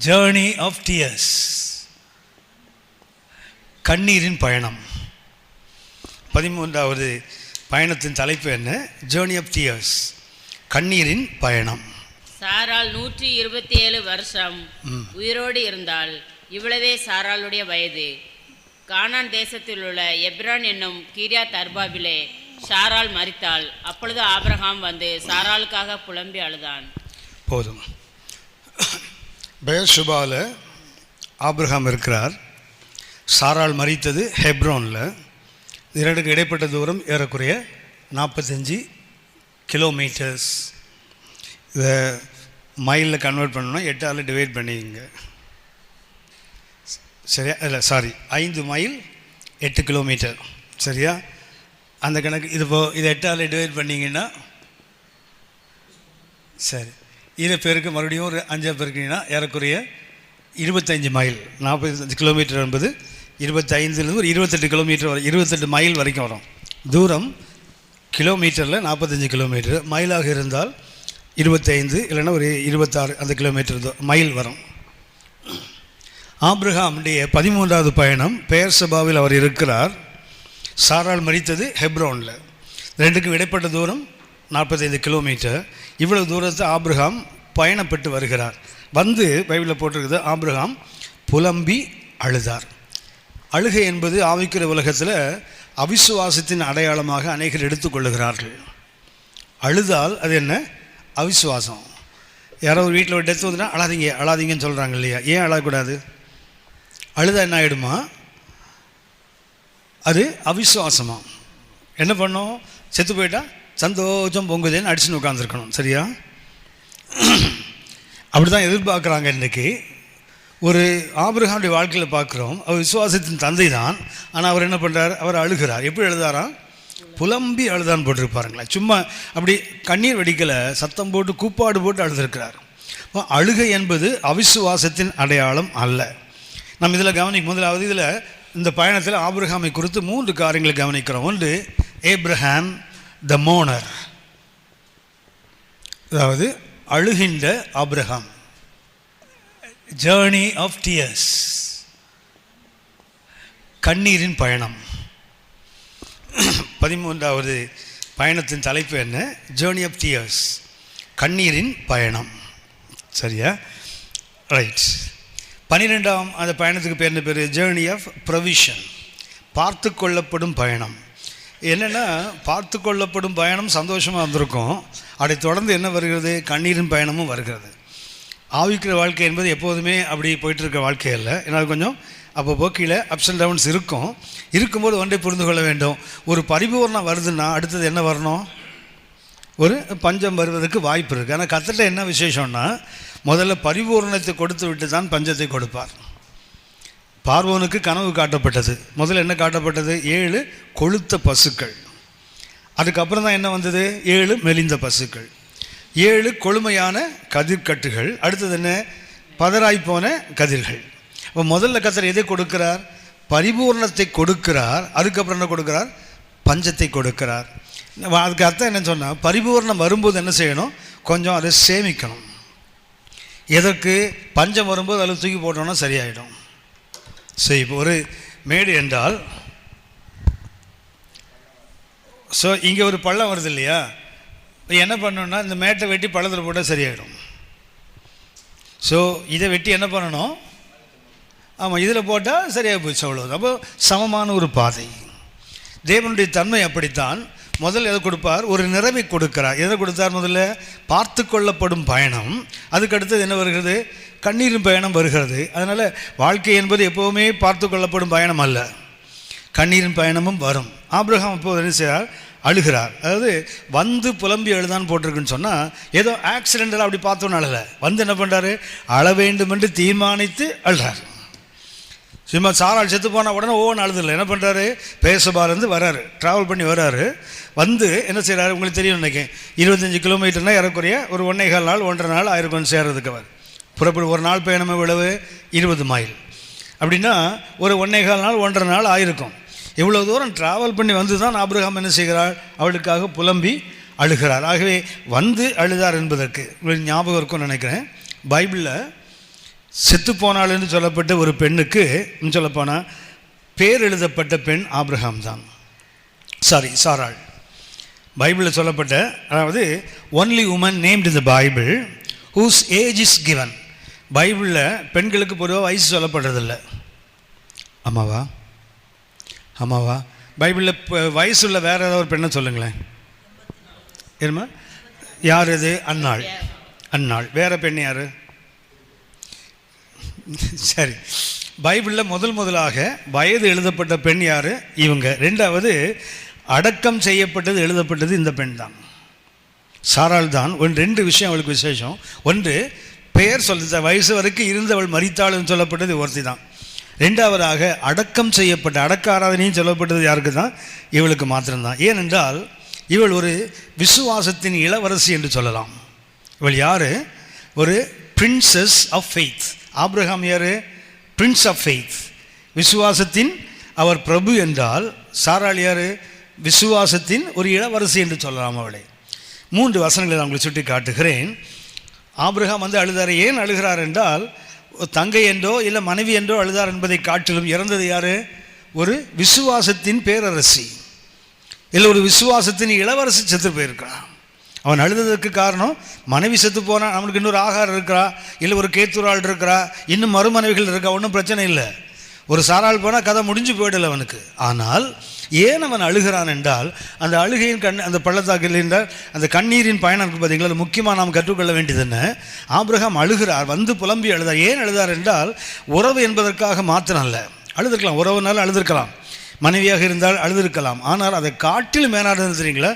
Journey of tears, கண்ணீரின் பயணம். 13வது பயணத்தின் தலைப்பு என்ன? ஜேர்னி ஆஃப் டியர்ஸ், கண்ணீரின் பயணம். சாராள் 127 வருஷம் உயிரோடு இருந்தால். இவ்வளவே சாராளுடைய வயது. கானான் தேசத்தில் உள்ள எப்ரான் என்னும் கீரியாத் அர்பாவிலே சாராள் மரித்தாள். அப்பொழுது ஆபிரகாம் வந்து சாராளுக்காக புலம்பி அழுதான். போதும். பெயர்ஷெபாவில் ஆபிரகாம் இருக்கிறார். சாராள் மரித்தது ஹெப்ரோனில். இரண்டுக்கு இடைப்பட்ட தூரம் ஏறக்குறைய 45 கிலோமீட்டர்ஸ். இதை மைலில் கன்வெர்ட் பண்ணணும்னா 8ஆல் டிவைட் பண்ணிங்க. சரியா? இல்லை, சாரி, 5 மைல் 8 கிலோமீட்டர். சரியா? அந்த கணக்கு இது இதை 8ஆல் டிவைட் பண்ணிங்கன்னா சரி, இதை பேருக்கு மறுபடியும் ஒரு 5 பேருக்குன்னா ஏறக்குறைய 25 மைல். 45 கிலோமீட்டர் என்பது 25லேருந்து ஒரு 28 கிலோமீட்டர் வரை, 28 மைல் வரைக்கும் வரும். தூரம் கிலோமீட்டரில் 45 கிலோமீட்டர், மைலாக இருந்தால் 25 இல்லைன்னா ஒரு 26 அந்த கிலோமீட்டர் மைல் வரும். ஆபிரகாமுடைய 13வது பயணம் பெயர்செபாவில் அவர் இருக்கிறார். சாராள் மரித்தது ஹெப்ரோனில். ரெண்டுக்கும் இடைப்பட்ட தூரம் 45 கிலோமீட்டர். இவ்வளவு தூரத்தை ஆபிரகாம் பயணப்பட்டு வருகிறார். வந்து பைபிளில் போட்டிருக்குது, ஆபிரகாம் புலம்பி அழுதார். அழுகை என்பது ஆவிக்குரிய உலகத்தில் அவிசுவாசத்தின் அடையாளமாக அநேகர் எடுத்துக்கொள்ளுகிறார்கள். அழுதால் அது என்ன? அவிசுவாசம். யாரோ ஒரு வீட்டில் ஒரு டெத் வந்துன்னா அழாதீங்க அழாதீங்கன்னு சொல்கிறாங்க இல்லையா? ஏன் அழக்கூடாது? அழுதா என்ன ஆகிடுமா? அது அவிசுவாசமா? என்ன பண்ணோம்? செத்து போயிட்டா சந்தோஷம் பொங்குதேன்னு அடிச்சுன்னு உட்காந்துருக்கணும். சரியா? அப்படி தான் எதிர்பார்க்குறாங்க இன்றைக்கி. ஒரு ஆபிரகாமுடைய வாழ்க்கையில் பார்க்குறோம், அவர் விசுவாசத்தின் தந்தை தான். ஆனால் அவர் என்ன பண்ணுறார்? அவர் அழுகிறார். எப்படி எழுதாராம்? புலம்பி அழுதான்னு போட்டிருப்பாருங்களேன். சும்மா அப்படி கண்ணீர் வெடிக்கலை, சத்தம் போட்டு கூப்பாடு போட்டு அழுதுருக்கிறார். அழுகை என்பது அவிசுவாசத்தின் அடையாளம் அல்ல. நம்ம இதில் கவனிக்கும் முதலாவது, இதில் இந்த பயணத்தில் ஆபிரகாமை குறித்து 3 காரியங்களை கவனிக்கிறோம். ஒன்று, ஏப்ரஹாம் த மோனர், அதாவது அழுகின்ற ஆபிரகாம். ஜேர்னி ஆஃப் டியர்ஸ், கண்ணீரின் பயணம். 13வது பயணத்தின் தலைப்பு என்ன? ஜேர்னி ஆஃப் டியர்ஸ், கண்ணீரின் பயணம். சரியா? ரைட். 12ஆம் அந்த பயணத்துக்கு பேர் என்ன பேர்? ஜேர்னி ஆஃப் ப்ரொவிஷன், பார்த்து கொள்ளப்படும் பயணம். என்னென்னா, பார்த்து கொள்ளப்படும் பயணம் சந்தோஷமாக வந்திருக்கும். அதை தொடர்ந்து என்ன வருகிறது? கண்ணீரின் பயணமும் வருகிறது. ஆவிக்கிற வாழ்க்கை என்பது எப்போதுமே அப்படி போயிட்டுருக்க வாழ்க்கை இல்லை. ஏன்னா கொஞ்சம் அப்போ கீழே அப்ஸ் அண்ட் டவுன்ஸ் இருக்கும். இருக்கும்போது ஒன்றை புரிந்து கொள்ள வேண்டும், ஒரு பரிபூர்ணம் வருதுன்னா அடுத்தது என்ன வரணும்? ஒரு பஞ்சம் வருவதற்கு வாய்ப்பு இருக்குது. ஆனால் கர்த்தர்ட்ட என்ன விசேஷம்னா, முதல்ல பரிபூர்ணத்தை கொடுத்து விட்டு தான் பஞ்சத்தை கொடுப்பார். பார்வோனுக்கு கனவு காட்டப்பட்டது. முதல்ல என்ன காட்டப்பட்டது? 7 கொழுத்த பசுக்கள். அதுக்கப்புறம் தான் என்ன வந்தது? 7 மெலிந்த பசுக்கள், 7 கொழுமையான கதிர்கட்டுகள். அடுத்தது என்ன? பதறாய் போன கதிர்கள். இப்போ முதல்ல கர்த்தர் எதை கொடுக்கிறார்? பரிபூர்ணத்தை கொடுக்கிறார். அதுக்கப்புறம் என்ன கொடுக்கிறார்? பஞ்சத்தை கொடுக்கிறார். அதுக்கு அர்த்தம் என்னன்னு சொன்னால், பரிபூர்ணம் வரும்போது என்ன செய்யணும்? கொஞ்சம் அதை சேமிக்கணும். எதற்கு? பஞ்சம் வரும்போது அதில் தூக்கி போட்டோன்னா சரியாயிடும். சரி, இப்போ ஒரு மேடு என்றால், ஸோ இங்கே ஒரு பள்ளம் வருது இல்லையா? என்ன பண்ணணும்னா, இந்த மேட்டை வெட்டி பள்ளத்தில் போட்டால் சரியாயிடும். ஸோ இதை வெட்டி என்ன பண்ணணும்? ஆமாம், இதில் போட்டால் சரியாக போச்சு, அவ்வளோ. அப்போ சமமான ஒரு பாதை. தேவனுடைய தன்மை அப்படித்தான். முதல்ல எதை கொடுப்பார்? ஒரு நிறைவை கொடுக்கிறார். எதை கொடுத்தார்? முதல்ல பார்த்து கொள்ளப்படும் பயணம். அதுக்கடுத்தது என்ன வருகிறது? கண்ணீரின் பயணம் வருகிறது. அதனால் வாழ்க்கை என்பது எப்போவுமே பார்த்து கொள்ளப்படும் பயணம் அல்ல, கண்ணீரின் பயணமும் வரும். ஆபிரகாம் அப்போது என்ன செய்கிறார்? அழுகிறார். அதாவது வந்து புலம்பி அழுதான்னு போட்டிருக்குன்னு சொன்னால், ஏதோ ஆக்சிடென்டெல்லாம் அப்படி பார்த்தோன்னு அழலை. வந்து என்ன பண்ணுறாரு? அழ வேண்டும் என்று தீர்மானித்து அழுறார். சும்மா சாராள் செத்து போனால் உடனே ஓன்னு அழுதில்லை. என்ன பண்ணுறாரு? பெயர்செபாலேருந்து வர்றாரு, ட்ராவல் பண்ணி வர்றாரு. வந்து என்ன செய்கிறாரு? உங்களுக்கு தெரியும், இன்றைக்கி 25 கிலோமீட்டர்னா ஏறக்குறைய ஒரு 1.25 நாள் 1.5 நாள் ஆயிருக்கும் சேர்றதுக்கு. அவர் புறப்படும் ஒரு நாள் பயணம் எவ்வளவு? 20 மைல். அப்படின்னா ஒரு 1.25 நாள் 1.5 நாள் ஆயிருக்கும். இவ்வளோ தூரம் ட்ராவல் பண்ணி வந்து தான் ஆபிரகாம் என்ன செய்கிறார்? அவளுக்காக புலம்பி அழுகிறார். ஆகவே வந்து அழுதார் என்பதற்கு உங்களுக்கு ஞாபகம் இருக்கும்னு நினைக்கிறேன். பைபிளில் செத்து போனாள் என்று சொல்லப்பட்ட ஒரு பெண்ணுக்கு சொல்லப்போனால் பேர் எழுதப்பட்ட பெண் ஆபிரகாம் தான். சாராள். பைபிளில் சொல்லப்பட்ட, அதாவது only woman named in the bible whose age is given. பைபிளில் பெண்களுக்கு பொதுவாக வயசு சொல்லப்படுறதில்லை. ஆமாவா? பைபிளில் வயசுள்ள வேறு ஏதாவது ஒரு பெண்ணை சொல்லுங்களேன். என்னமா? யார் இது? அன்னாள். வேற பெண் யார்? சரி, பைபிளில் முதலாக வயது எழுதப்பட்ட பெண் யார்? இவங்க. ரெண்டாவது அடக்கம் செய்யப்பட்டது எழுதப்பட்டது இந்த பெண் தான், சாராள் தான். ரெண்டு விஷயம் அவளுக்கு விசேஷம். ஒன்று, பெயர் சொல்ல வயசு வரைக்கும் இருந்தவள் மரித்தாள்னு சொல்லப்பட்டது ஒருத்தி தான். ரெண்டாவதாக அடக்கம் செய்யப்பட்ட, அடக்க ஆராதனையும் சொல்லப்பட்டது யாருக்கு தான்? இவளுக்கு மாத்திரம்தான். ஏனென்றால் இவள் ஒரு விசுவாசத்தின் இளவரசி என்று சொல்லலாம். இவள் யார்? ஒரு பிரின்சஸ் ஆஃப் ஃபெய்த். ஆபிரகாம் யார்? பிரின்ஸ் ஆஃப் ஃபெய்த், விசுவாசத்தின் அவர் பிரபு என்றால் சாராள் யார்? விசுவாசத்தின் ஒரு இளவரசி என்று சொல்லலாம் அவளை. 3 வசனங்களை நான் உங்களுக்கு சுட்டி காட்டுகிறேன். ஆபிரகாம் அழுதார். ஏன் அழுகிறார் என்றால், தங்கை என்றோ இல்லை மனைவி என்றோ அழுதார் என்பதை காட்டிலும் இறந்தது யார்? ஒரு விசுவாசத்தின் பேரரசி, இல்லை ஒரு விசுவாசத்தின் இளவரசி செத்து போயிருக்கிறான். அவன் அழுததற்கு காரணம், மனைவி செத்து போனான், அவனுக்கு இன்னொரு ஆகாரம் இருக்கிறா, இல்லை ஒரு கேத்துராள் இருக்கிறா, இன்னும் மறுமனைவிகள் இருக்கா, ஒன்றும் பிரச்சனை இல்லை. ஒரு சாராள் போனால் கதை முடிஞ்சு போயிடலை அவனுக்கு. ஆனால் ஏன் அவன் அழுகிறான் என்றால், அந்த அழுகையின் அந்த பள்ளத்தாக்கில் என்றால் அந்த கண்ணீரின் பயணம் இருக்குது பார்த்தீங்களா, அது முக்கியமாக நாம் கற்றுக்கொள்ள வேண்டியது என்ன? ஆபிரகாம் அழுகிறார், வந்து புலம்பி அழுதார். ஏன் அழுதார் என்றால், உறவு என்பதற்காக மாத்திரம் அல்ல. அழுதுருக்கலாம், உறவுனால அழுதுருக்கலாம், மனைவியாக இருந்தால் அழுதிருக்கலாம். ஆனால் அதை காட்டிலும் மேலானது தெரியுங்களா,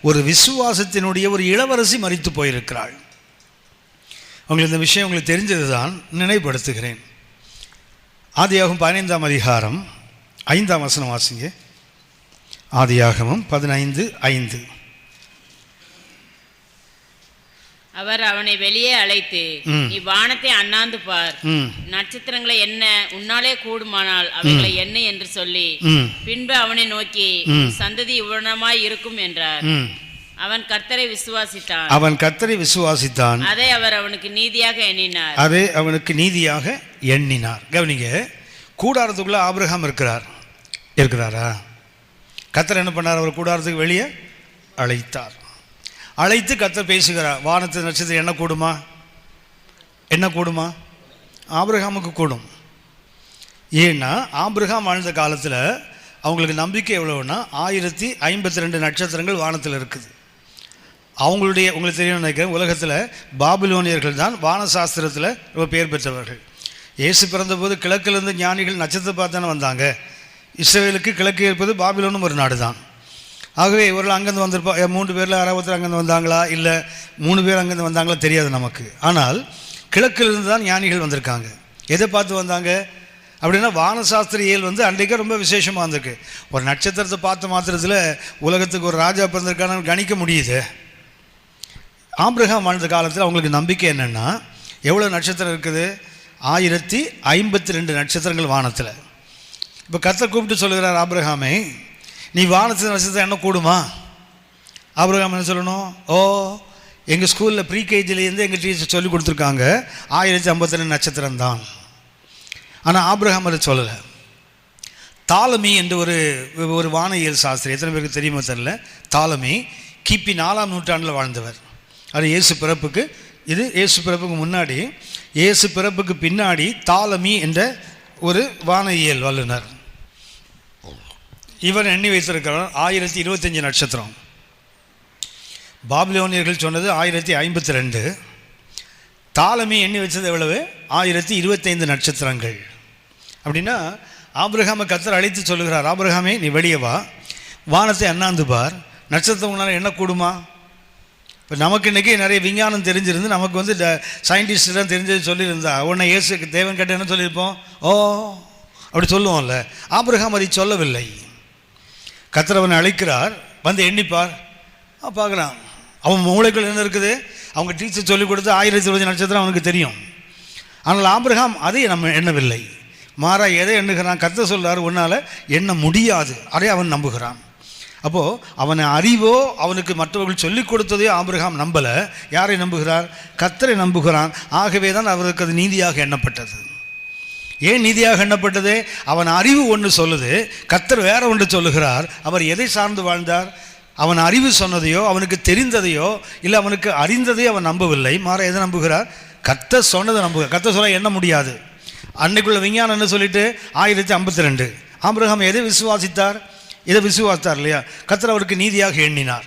ஒரு விசுவாசத்தினுடைய ஒரு இளவரசி மரித்து போயிருக்கிறாள். உங்களுக்கு இந்த விஷயம் உங்களுக்கு தெரிஞ்சது தான், நினைவுபடுத்துகிறேன். ஆதியாகமம் 15ஆம் அதிகாரம் 5ஆம் வசனம் வாசிங்க. ஆதியாகமம் 15:5. அவர் அவனை வெளியே அழைத்து, நீ வானத்தை அண்ணாந்து பார், நட்சத்திரங்களை என்ன உன்னாலே கூடுமானால் அவைகளை என்ன என்று சொல்லி, பின்பு அவனை நோக்கி, சந்ததி இவ்வளமாய் இருக்கும் என்றார். அவன் கர்த்தரை விசுவாசித்தான். அதை அவர் அவனுக்கு நீதியாக எண்ணினார். கவனிங்க, கூடாரத்துக்குள்ள ஆபிரகாம் இருக்கிறாரா? கர்த்தர் என்ன பண்ணார்? அவர் கூடாரத்துக்கு வெளியே அழைத்து கர்த்தர் பேசுகிறார். வானத்து நட்சத்திரம் என்ன கூடுமா? ஆபிரகாமுக்கு கூடும். ஏன்னா ஆபிரகாம் வாழ்ந்த காலத்தில் அவங்களுக்கு நம்பிக்கை எவ்வளோன்னா 1052 நட்சத்திரங்கள் வானத்தில் இருக்குது. உங்களுக்கு தெரியும் நினைக்கிறேன், உலகத்தில் பாபிலோனியர்கள் தான் வானசாஸ்திரத்தில் ரொம்ப பேர் பெற்றவர்கள். இயேசு பிறந்தபோது கிழக்கிலிருந்து ஞானிகள் நட்சத்திரம் பார்த்தானே வந்தாங்க. இஸ்ரவேலுக்கு கிழக்கு இருப்பது பாபிலோனும் ஒரு நாடு தான். ஆகவே இவர்கள் அங்கேருந்து வந்திருப்பா. 3 பேரில் 60 அங்கேருந்து வந்தாங்களா, இல்லை 3 பேர் அங்கேருந்து வந்தாங்களா தெரியாது நமக்கு. ஆனால் கிழக்கிலிருந்து தான் ஞானிகள் வந்திருக்காங்க. எதை பார்த்து வந்தாங்க அப்படின்னா, வானசாஸ்திரியல் அன்றைக்கே ரொம்ப விசேஷமாக வந்திருக்கு. ஒரு நட்சத்திரத்தை பார்த்த மாத்திரத்தில் உலகத்துக்கு ஒரு ராஜா பிறந்திருக்கான கணிக்க முடியுது. ஆபிரகாம் வாழ்ந்த காலத்தில் அவங்களுக்கு நம்பிக்கை என்னென்னா, எவ்வளோ நட்சத்திரம் இருக்குது? 1052 நட்சத்திரங்கள் வானத்தில். இப்போ கர்த்தர் கூப்பிட்டு சொல்லுகிறார், ஆபிரகாமே, நீ வானத்து நட்சத்திரம் என்ன கூடுமா? ஆபிரகாம் என்ன சொல்லணும்? எங்கள் ஸ்கூலில் ப்ரீகேஜிலேருந்து எங்கள் டீச்சர் சொல்லி கொடுத்துருக்காங்க 1052 நட்சத்திரம் தான். ஆனால் ஆபிரகாம் அதை சொல்லலை. தாலமி என்று ஒரு வானியல் சாஸ்திரி, எத்தனை பேருக்கு தெரியுமோ தெரியல. தாலமி கிபி 4ஆம் நூற்றாண்டில் வாழ்ந்தவர். அது இயேசு பிறப்புக்கு முன்னாடி, இயேசு பிறப்புக்கு பின்னாடி தாலமி என்ற ஒரு வானியல் வல்லுனர். இவர் எண்ணி வைத்திருக்கிறார் 1025 நட்சத்திரம். பாபிலோனியர்கள் சொன்னது 1052. தாலமி எண்ணி வச்சது எவ்வளவு? 1025 நட்சத்திரங்கள். அப்படின்னா ஆபிரகாமை கர்த்தர் அழைத்து சொல்லுகிறார், ஆபிரகாமே, நீ வெளியே வா, வானத்தை அண்ணாந்து பார், நட்சத்திரம் உன்னால் என்ன கூடுமா? இப்போ நமக்கு இன்றைக்கி நிறைய விஞ்ஞானம் தெரிஞ்சிருந்து, நமக்கு சயின்டிஸ்டெலாம் தெரிஞ்சது சொல்லியிருந்தா உன்னை இயேசுக்கு தேவன் கேட்ட என்ன சொல்லியிருப்போம்? அப்படி சொல்லுவோம்ல. ஆபிரகாம் அதை சொல்லவில்லை. கர்த்தர் அவனை அழைக்கிறார், எண்ணிப்பார். பார்க்கலாம், அவன் மூளைக்குள் என்ன இருக்குது? அவங்க டீச்சர் சொல்லிக் கொடுத்து 1020 நட்சத்திரம் அவனுக்கு தெரியும். ஆனால் ஆபிரகாம் அதை நம்ம எண்ணவில்லை. மாறா எதை எண்ணுகிறான்? கர்த்தர் சொல்கிறார், உன்னால் எண்ண முடியாது. அதை அவன் நம்புகிறான். அப்போது அவனை அறிவோ அவனுக்கு மற்றவர்கள் சொல்லிக் கொடுத்ததையோ ஆபிரகாம் நம்பலை. யாரை நம்புகிறார்? கர்த்தரை நம்புகிறான். ஆகவே தான் அவருக்கு அது நீதியாக எண்ணப்பட்டது. ஏன் நீதியாக எண்ணப்பட்டது? அவன் அறிவு ஒன்று சொல்லுது, கர்த்தர் வேற ஒன்று சொல்லுகிறார். அவர் எதை சார்ந்து வாழ்ந்தார்? அவன் அறிவு சொன்னதையோ அவனுக்கு தெரிந்ததையோ இல்லை அவனுக்கு அறிந்ததையோ அவன் நம்பவில்லை. மாற எதை நம்புகிறார்? கர்த்தர் சொன்னதை நம்புகிறார். கர்த்தர் சொல்ல எண்ண முடியாது. அன்னைக்குள்ள விஞ்ஞானம் என்ன சொல்லிட்டு 1052 ஆபிரகாம் எதை விசுவாசித்தார்? இதை விசுவாசித்தார் இல்லையா? கர்த்தர் அவருக்கு நீதியாக எண்ணினார்.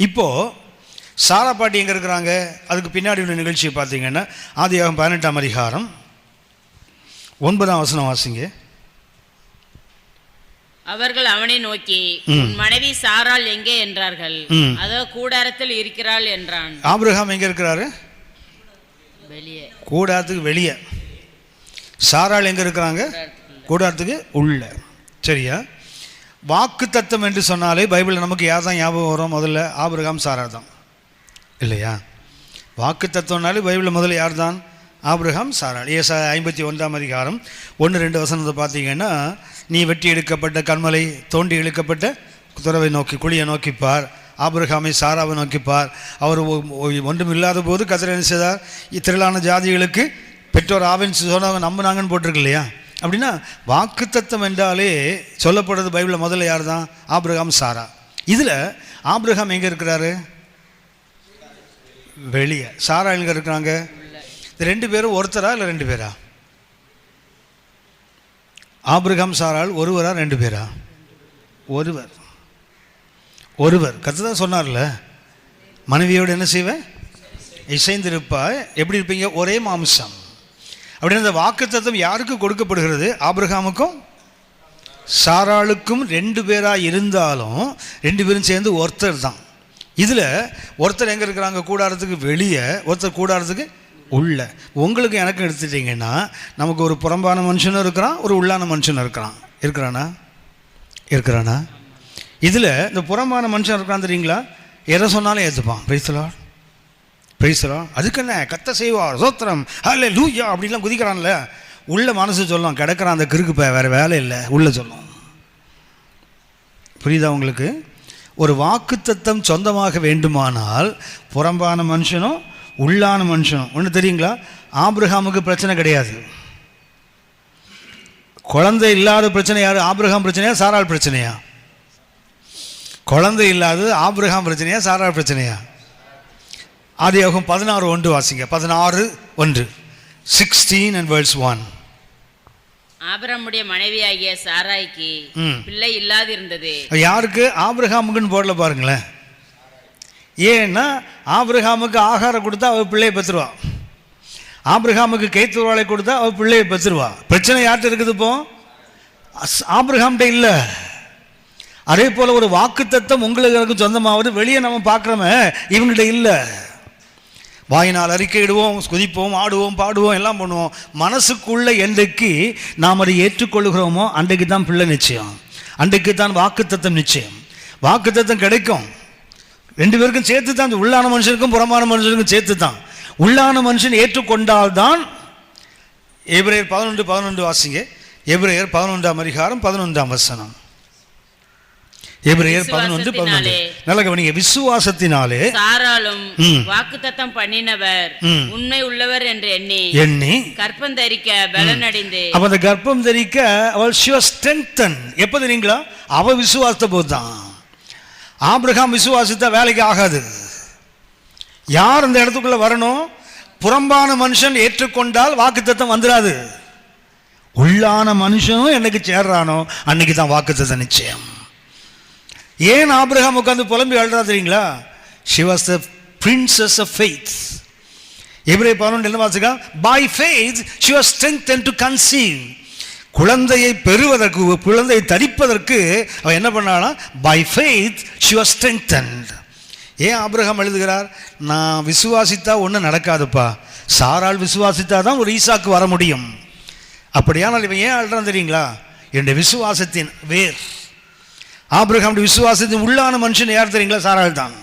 இப்போது சாரா பாட்டி எங்கே இருக்கிறாங்க? அதுக்கு பின்னாடி உள்ள நிகழ்ச்சியை பார்த்தீங்கன்னா ஆதியாகமம் 18ஆம் அதிகாரம் 9ஆம் வசனம் வாசிங்க. அவர்கள் அவனை நோக்கி, உன் மனைவி சாராள் எங்கே என்றார்கள். அதோ கூடாரத்தில் இருக்கிறாள் என்றான். ஆபிரகாம் எங்கே இருக்கிறாரு? வெளியே, கூடாரத்துக்கு வெளியே. சாராள் எங்கே இருக்கிறாங்க? கூடாரத்துக்கு உள்ள. சரியா? வாக்கு தத்தம் என்று சொன்னாலே பைபிளில் நமக்கு யார் தான் ஞாபகம் வரும்? முதல்ல ஆபிரகாம், சாரா தான் இல்லையா? வாக்கு தத்துவம்னாலே பைபிளில் முதல்ல யார் தான்? ஆபிரகாம், சாராள். ஏசாயா 51ஆம் அதிகாரம் 1-2 வசனத்தை பார்த்தீங்கன்னா, நீ வெட்டி எடுக்கப்பட்ட கண்மலை, தோண்டி இழுக்கப்பட்ட துறவை நோக்கி, குழியை நோக்கிப்பார். ஆபிரகாமை, சாராவை நோக்கிப்பார். அவர் ஒன்றும் இல்லாத போது கர்த்தர் என்ன செய்தார்? திரளான ஜாதிகளுக்கு பெற்றோர் ஆவின் சொன்னவங்க நம்பினாங்கன்னு போட்டிருக்கு இல்லையா? அப்படின்னா வாக்கு தத்தம் என்றாலே சொல்லப்படுறது பைபிளில் முதல்ல யார் தான்? ஆபிரகாம், சாரா. இதில் ஆபிரகாம் எங்கே இருக்கிறாரு? வெளியே. சாரா எங்கே இருக்கிறாங்க? ரெண்டு பேரும் ஒருத்தரா இல்லை ரெண்டு பேரா? ஆபிரகாம், சாராள் ஒருவரா ரெண்டு பேரா? ஒருவர். ஒருவர். கர்த்தர் தான் சொன்னார்ல, மனைவியோடு என்ன செய்வேன்? இசைந்திருப்பாய். எப்படி இருப்பீங்க? ஒரே மாம்சம். அப்படின்னு அந்த வாக்கு தத்தம் யாருக்கு கொடுக்கப்படுகிறது? ஆபிரகாமுக்கும் சாராளுக்கும் ரெண்டு பேராக இருந்தாலும் ரெண்டு பேரும் சேர்ந்து ஒருத்தர் தான். இதில் ஒருத்தர் எங்கே இருக்கிறாங்க? கூடாரத்துக்கு வெளியே, ஒருத்தர் கூடாரத்துக்கு உள்ள. உங்களுக்கு எனக்கு எடுத்துட்டிங்கன்னா நமக்கு ஒரு புறம்பான மனுஷனும் இருக்கிறான், ஒரு உள்ளான மனுஷனும் இருக்கிறானா? இதில் இந்த புறம்பான மனுஷன் இருக்கிறான் தெரியுங்களா? எதை சொன்னாலும் ஏற்றுப்பான். பிரைஸ்லா அதுக்கு என்ன கத்த செய்வார், சோத்திரம், ஹல்லேலூயா அப்படிலாம் குதிக்கிறான்ல. உள்ள மனசு சொல்லும், கிடக்கிறான் அந்த கிறுக்கு வேறு வேலை இல்லை, உள்ள சொல்லும். புரியுதா உங்களுக்கு? ஒரு வாக்குத்தத்தம் சொந்தமாக வேண்டுமானால் புறம்பான மனுஷனும் உள்ளான மனுஷனும் ஒன்று. தெரியுங்களா? ஆபிரகாமுக்கு பிரச்சனை கிடையாது. குழந்தை இல்லாத பிரச்சனை யார்? ஆபிரகாம் பிரச்சனையா, சாராள் பிரச்சனையா? குழந்தை இல்லாதது ஆபிரகாம் பிரச்சனையா, சாராள் பிரச்சனையா? ஆதியாகமம் 16:1 வாசிங்க. 16:1 16 and verse 1. ஆபிரகாமுடைய மனைவியாகிய சாராய்க்கு பிள்ளை இல்லாதிருந்தது. யாருக்கு? ஆபிரகாமுக்குன்னு போடல பாருங்களேன். ஏன்னா ஆபிரகாமுக்கு ஆகாரம் கொடுத்தா அவள் பிள்ளையை பெற்றுருவா. ஆபிரகாமுக்கு கைத்துவாளை கொடுத்தா அவள் பிள்ளையை பெற்றுருவா. பிரச்சனை யார்கிட்ட இருக்குது? இப்போ ஆபிரகாம்கிட்ட இல்லை. அதே போல் ஒரு வாக்கு தத்தம் உங்களுக்கு சொந்தமாவது வெளியே நம்ம பார்க்குறோமே, இவங்ககிட்ட இல்லை. வாயினால் அறிக்கையிடுவோம், குதிப்போம், ஆடுவோம், பாடுவோம், எல்லாம் பண்ணுவோம். மனசுக்குள்ள என்றைக்கு நாம் அதை ஏற்றுக்கொள்கிறோமோ அன்றைக்கு தான் பிள்ளை நிச்சயம், அன்றைக்கு தான் வாக்குத்தத்தம் நிச்சயம். வாக்குத்தத்தம் கிடைக்கும் ரெண்டு பேருக்கும் சேர்த்து தான். உள்ளான மனுஷனுக்கும் புறமான மனுஷனுக்கும் சேர்த்து தான். உள்ளான மனுஷன் ஏற்றுக்கொண்டால்தான். எபிரேயர் 11:11 வாசிங்க. எபிரேயர் 11ஆம் அதிகாரம் 11ஆம் வசனம். எபிரேயர் 11:11 நல்ல கவனிங்க. விசுவாசத்தினாலே சாராளும் வாக்குத்தத்தம் பண்ணினவர் உண்மை உள்ளவர் என்று எண்ணி கர்ப்பம் தரிக்க பலனடைந்து. அப்ப அந்த கர்ப்பம் தரிக்க அவள் she was strengthened. எப்ப தெரியுங்களா? அவ விசுவாசத்த போதுதான். ஆபிரகாம் விசுவாசித்தா வேலைக்கு ஆகாது. யார் அந்த இடத்துக்குள்ள வரணும்? புறம்பான மனுஷன் ஏற்றுக்கொண்டால் வாக்குத்தத்தம் வந்துடாது. உள்ளான மனுஷனும் என்னைக்கு சேர்றானோ அன்னைக்கு தான் வாக்குத்தத்தம் நிச்சயம். ஏன் ஆபிரகாம் உட்கார்ந்து புலம்பி அழுறா தெரியுங்களா? she was the princess of faith. எபிரேயர் 11 என்ன வாசிக்க? by faith she was strengthened to conceive. குழந்தையை பெறுவதற்கு, குழந்தையை தரிப்பதற்கு அவன் என்ன பண்ணானா? by faith she was strengthened. ஏன் ஆபிரகாம் எழுதுகிறார்? நான் விசுவாசித்தா ஒன்றும் நடக்காதுப்பா, சாராள் விசுவாசித்தா தான் ஒரு ஈசாக்கு வர முடியும். அப்படியானால் இவன் ஏன் அழுறான் தெரியுங்களா? என்னுடைய விசுவாசத்தின் வேர். ஆபிரகாம் விசுவாசத்தின் உள்ளான மனுஷன் யார் தெரியுங்களா? சாராள் தான்.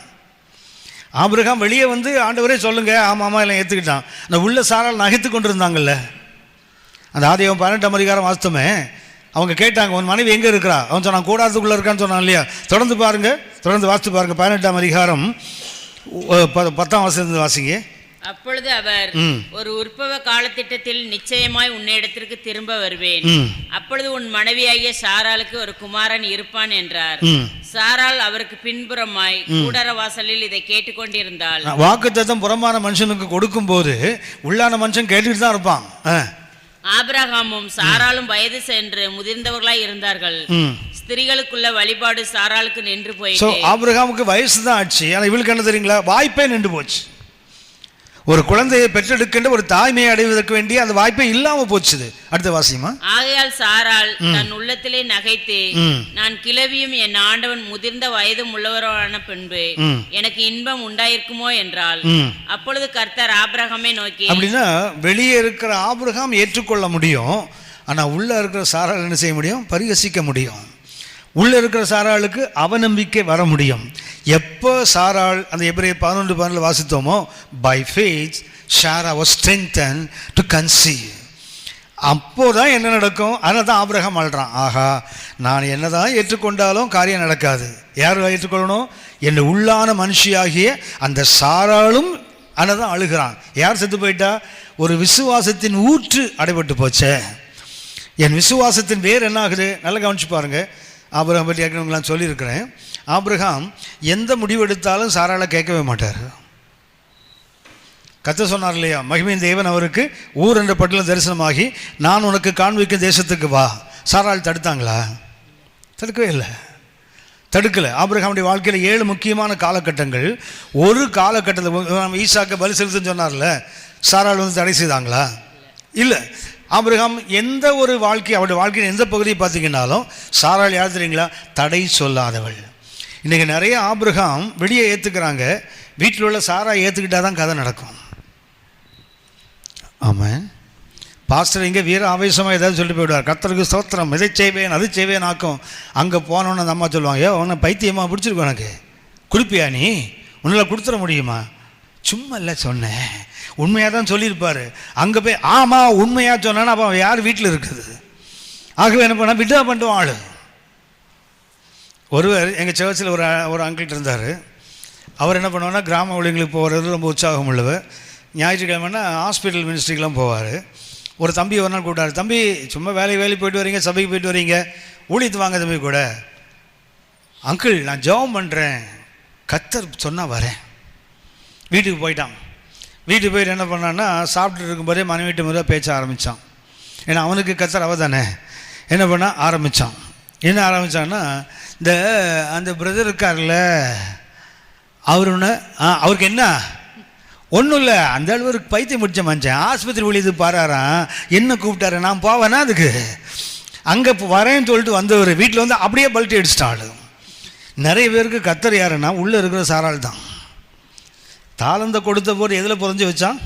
ஆபிரகாம் வெளியே வந்து ஆண்டவரே சொல்லுங்க, ஆமாம் எல்லாம் ஏற்றுக்கிட்டான். அந்த உள்ள சாராள் நகைத்து கொண்டு இருந்தாங்கல்ல. அந்த ஆதியாகமம் 18ஆம் அதிகாரம் வாஸ்தமே. அவங்க கேட்டாங்க, உன் மனைவி எங்கே இருக்கிறா? அவன் சொன்னான், கூடாரத்துக்குள்ளே இருக்கான்னு சொன்னான் இல்லையா? தொடர்ந்து வாசித்து பாருங்க. 18ஆம் அதிகாரம் 10ஆம் வசனத்திலிருந்து வாசிங்க. அப்பொழுது அவர், ஒரு உற்பவ காலத்திட்டத்தில் நிச்சயமாய் உன்னிடத்திற்கு திரும்ப வருவேன். அப்பொழுது உன் மனைவியாகிய சாராளுக்கு ஒரு குமாரன் இருப்பான் என்றார். சாராள் அவருக்கு பின்புறமாய் கூடார வாசலில் இதை கேட்டுக்கொண்டிருந்தாள். வாக்குத்தத்தம் புறம்பான மனுஷனுக்கு கொடுக்கும் போது உள்ளான மனுஷன் கேட்டுட்டு தான் இருப்பான். ஆபிரகாமும் சாராளும் வயது சென்று முதிர்ந்தவர்களாய் இருந்தார்கள். ஸ்திரீகளுக்குள்ள வழிபாடு சாராளுக்கு நின்று போயிடுச்சு. ஆபிரகாமுக்கு வயசு தான் ஆச்சு, ஆனா இவளுக்கு என்ன தெரியுங்களா? வாய்ப்பே நின்று போச்சு. ஒரு குழந்தையை பெற்றெடுக்கின்ற ஒரு தாய்மையை அடைவதற்கு வேண்டிய அந்த வாய்ப்பே இல்லாம போச்சுது. அடுத்த வாசியமா. ஆகையால் சாராள் தன் உள்ளத்திலே நகைத்து, நான் கிழவியும் என் ஆண்டவன் முதிர்ந்த வயதும் உள்ளவரான பின்பு எனக்கு இன்பம் உண்டாயிருக்குமோ என்றால். அப்பொழுது கர்த்தர் ஆபிரகாமை நோக்கி, அப்படின்னா வெளியே இருக்கிற ஆபிரகாம் ஏற்றுக்கொள்ள முடியும், ஆனா உள்ள இருக்கிற சாராள் என்ன செய்ய முடியும்? பரிகசிக்க முடியும். உள்ள இருக்கிற சாராளுக்கு அவநம்பிக்கை வர முடியும். எப்போ சாராள் அந்த எபிரேயர் 11:12 வாசித்தோமோ, by faith Sarah was strengthened to conceive. அப்போதான் என்ன நடக்கும்? அதனால தான் ஆபிரகாம் அழுறான், ஆஹா நான் என்னதான் ஏற்றுக்கொண்டாலும் காரியம் நடக்காது. யார் ஏற்றுக்கொள்ளணும்? என் உள்ளான மனுஷியாகிய அந்த சாராளும் அதனால்தான் அழுகிறான். யார் செத்து போயிட்டா? ஒரு விசுவாசத்தின் ஊற்று அடைபட்டு போச்சே. என் விசுவாசத்தின் வேர் என்ன ஆகுது? நல்லா கவனிச்சு பாருங்க. ஆபிரகாம் பற்றி நான் சொல்லியிருக்கிறேன். ஆபிரகாம் எந்த முடிவெடுத்தாலும் சாராளை கேட்கவே மாட்டார். கர்த்தர் சொன்னார் இல்லையா, மகிமையின் தேவன் அவருக்கு ஊர் என்ற பட்டியலில் தரிசனமாகி, நான் உனக்கு காண்பிக்கும் தேசத்துக்கு வா. சாராள் தடுத்தாங்களா? தடுக்கவே இல்லை, தடுக்கலை. ஆபிரகாமுடைய வாழ்க்கையில் 7 முக்கியமான காலகட்டங்கள். ஒரு காலகட்டத்தில் ஈசாக்க பலி செலுத்துன்னு சொன்னார்ல, சாராள் தடை செய்தாங்களா? இல்லை. ஆபிரகாம் எந்த ஒரு அவருடைய வாழ்க்கையின் எந்த பகுதியை பார்த்தீங்கன்னாலும் சாராள் யார் தெரியுங்களா? தடை சொல்லாதவள். இன்றைக்கி நிறைய ஆபிரகாம் வெளியே ஏற்றுக்கிறாங்க, வீட்டில் உள்ள சாரா ஏற்றுக்கிட்டா தான் கதை நடக்கும். ஆமாம், பாஸ்டர் இங்கே வீர ஆவேசமாக ஏதாவது சொல்லிட்டு போயிடுவார், கர்த்தருக்கு ஸ்தோத்திரம், இதை செய்வேன் அது செய்வேன் ஆக்கும். அங்கே போனோன்னு அந்த அம்மா சொல்லுவாங்க, உன்னை பைத்தியமாக பிடிச்சிருக்கோம், எனக்கு குடிப்பியா நீ? உன்னால் கொடுத்துட முடியுமா? சும்மா இல்லை சொன்னேன், உண்மையாக தான் சொல்லியிருப்பார். அங்கே போய் ஆமாம் உண்மையாக சொன்னான்னா அப்போ யார் வீட்டில் இருக்குது? ஆகவே என்ன பண்ணால் விட்டா பண்ணுவோம் ஆள். ஒருவர் எங்கள் சர்ச்சில் ஒரு அங்கிள் இருந்தார். அவர் என்ன பண்ணுவார்னா, கிராம ஊழியர்களுக்கு போகிறது ரொம்ப உற்சாகம் உள்ளவர். ஞாயிற்றுக்கிழமைன்னா ஹாஸ்பிட்டல் மினிஸ்ட்ரிக்கெலாம் போவார். ஒரு தம்பி ஒரு நாள் கூப்பிட்டார், தம்பி சும்மா வேலைக்கு போயிட்டு வரீங்க, சபைக்கு போயிட்டு வரீங்க, ஊழியத்து வாங்க தம்பி கூட. அங்கிள் நான் ஜெபம் பண்ணுறேன், கர்த்தர் சொன்னால் வரேன். வீட்டுக்கு போயிட்டான். வீட்டுக்கு போயிட்டு என்ன பண்ணான்னா, சாப்பிட்டுட்டு இருக்கும்போதே மனைவிட்டு முதல்ல பேச்ச ஆரம்பித்தான். ஏன்னா அவனுக்கு கர்த்தர் அவ தானே. என்ன பண்ண ஆரம்பித்தான்? என்ன ஆரம்பித்தான்னா, இந்த அந்த பிரதர் இருக்கார்ல அவருக்கு என்ன ஒன்றும் இல்லை, அந்த அளவுக்கு பைத்தியம் முடிச்ச மனுஷன், ஆஸ்பத்திரி ஊழியது பாராரான், என்ன கூப்பிட்டாரு, நான் போவேன்னா அதுக்கு அங்கே வரேன்னு சொல்லிட்டு வந்தவர் வீட்டில் வந்து அப்படியே பல்ட்டி அடிச்சிட்டாள். நிறைய பேருக்கு கர்த்தர் யாருன்னா உள்ளே இருக்கிற சாராள் தான். தாளந்தை கொடுத்த போது எதில் பொறிஞ்சு வச்சான்?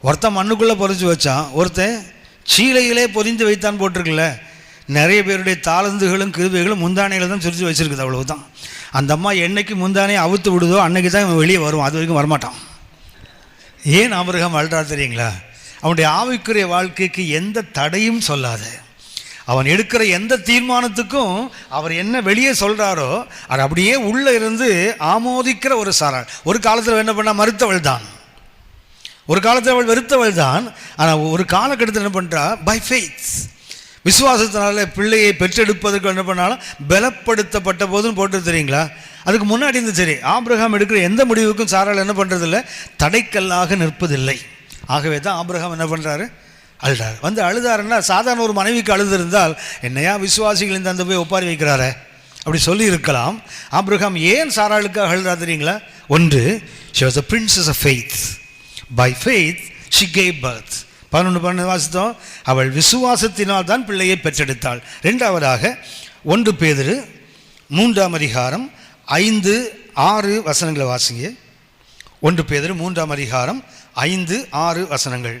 ஒருத்தன் மண்ணுக்குள்ளே பொறிஞ்சு வச்சான், ஒருத்தன் சீலையிலே பொறிந்து வைத்தான் போட்டிருக்குல்ல. நிறைய பேருடைய தாளந்துகளும் கிருபைகளும் முந்தானையில் தான் சுரிச்சு வச்சுருக்குது, அவ்வளவுதான். அந்த அம்மா என்னைக்கு முந்தானையை அவுத்து விடுதோ அன்னைக்கு தான் இவன் வெளியே வருவான், அது வரைக்கும் வரமாட்டான். ஏன் ஆபிரகாம் அழுறா தெரியுங்களா? அவனுடைய ஆவிக்குரிய வாழ்க்கைக்கு எந்த தடையும் சொல்லாத, அவன் எடுக்கிற எந்த தீர்மானத்துக்கும் அவர் என்ன வெளியே சொல்கிறாரோ அது அப்படியே உள்ளே இருந்து ஆமோதிக்கிற ஒரு சாராள். ஒரு காலத்தில் என்ன பண்ணால் மறுத்தவள் தான், ஒரு காலத்தில் அவள் வெறுத்தவள் தான். ஆனால் ஒரு காலகட்டத்தில் என்ன பண்ணுறா? பை ஃபெய்த், விசுவாசத்தினால பிள்ளையை பெற்றெடுப்பதற்கு என்ன பண்ணாலும் பலப்படுத்தப்பட்ட போதுன்னு போட்டு தெரியுங்களா? அதுக்கு முன்னாடி இருந்து சரி, ஆபிரகாம் எடுக்கிற எந்த முடிவுக்கும் சாராள் என்ன பண்ணுறதில்லை, தடைக்கல்லாக நிற்பதில்லை. ஆகவே தான் ஆபிரகாம் என்ன பண்ணுறாரு? அழுதார். வந்து அழுதாருன்னா சாதாரண ஒரு மனைவிக்கு அழுது இருந்தால் என்னையா விசுவாசிகள் இந்த அந்த போய் ஒப்பாரி வைக்கிறாரே அப்படி சொல்லி இருக்கலாம். ஆபிரகாம் ஏன் சாராளுக்காக அழுதா தெரியுங்களா? ஒன்று, she was a princess of faith. By faith she gave birth. 11 வாசித்தோம், அவள் விசுவாசத்தினால் தான் பிள்ளையை பெற்றெடுத்தாள். ரெண்டாவதாக 1 பேதுரு 3ஆம் அதிகாரம் 5-6 வசனங்களை வாசிங்க. 1 பேதுரு 3ஆம் அதிகாரம் 5-6 வசனங்கள்.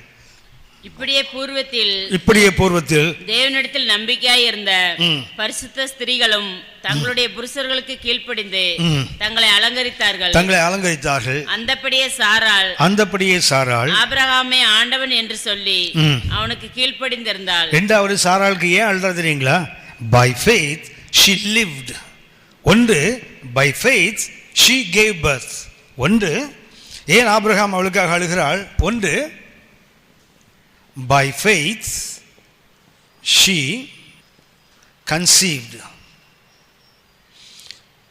இப்படியே பூர்வத்தில் தேவனிடத்தில் நம்பிக்கையாய் இருந்த பரிசுத்த ஸ்திரீகளும் தங்களுடைய புருஷர்களுக்கு கீழ்ப்படிந்து தங்களை அலங்கரித்தார்கள். அந்தப்படியே சாராள் ஆபிரகாமை ஆண்டவன் என்று சொல்லி அவனுக்கு கீழ்ப்படிந்திருந்தாள். இரண்டாவது சாராளுக்கு ஏன் அழுதா தெரியுங்களா? By faith she lived. ஒன்று by faith she gave birth. ஒன்று ஏன் ஆபிரகாம் அவளுக்காக அழுகிறாள்? ஒன்று by faith she conceived.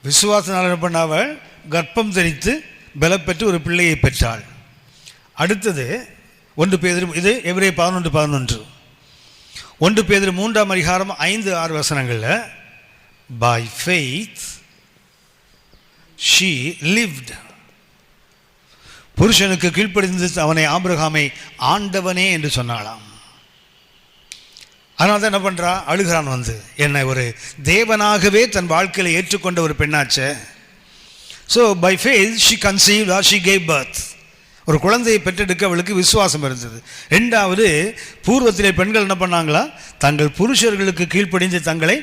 விசுவாசத்தினால் என்ன பண்ணாள்? கர்ப்பம் தரித்து பலப்பெற்று ஒரு பிள்ளையை பெற்றாள். அடுத்தது 1 பேதுரு, இது எபிரேயர் 11:11. 1 பேதுரு 3ஆம் அதிகாரம் 5-6 வசனங்கள்ல by faith she lived. புருஷனுக்கு கீழ்ப்படிந்து அவனை ஆபிரகாமை ஆண்டவனே என்று சொன்னாளாம். அதனால தான் என்ன பண்றா? அழுகிறான் வந்து. என்னை ஒரு தேவனாகவே தன் வாழ்க்கையில் ஏற்றுக்கொண்ட ஒரு பெண்ணாச்சே. So by faith she conceived or she gave birth. ஒரு குழந்தையை பெற்றெடுக்க அவளுக்கு விசுவாசம் இருந்தது. ரெண்டாவது, பூர்வத்திலே பெண்கள் என்ன பண்ணாங்களா? தங்கள் புருஷர்களுக்கு கீழ்ப்படிந்து தங்களை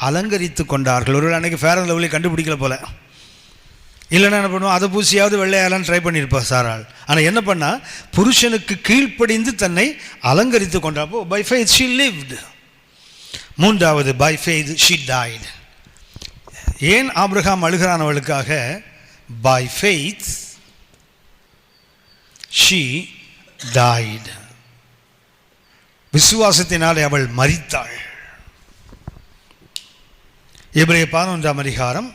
அலங்கரித்து கொண்டார்கள். ஒரு அன்னைக்கு ஃபேர் அண்ட் லவ்லி கண்டுபிடிக்கல போல, இல்லைன்னா என்ன பண்ணுவோம், அதை பூசியாவது வெள்ளையாலாம் ட்ரை பண்ணியிருப்பா சாராள். ஆனால் என்ன பண்ணா? புருஷனுக்கு கீழ்ப்படிந்து தன்னை அலங்கரித்து கொண்டாப்போ பை ஃபெய்த் ஷி லிவ்ட். மூன்றாவது, பை ஃபெய்த் ஷி டைட். ஏன் ஆபிரகாம் அழுகிறான் அவளுக்காக? By faith she died. விசுவாசத்தினாலே அவள் மரித்தாள். எபிரேயர் 11ஆம் அதிகாரம்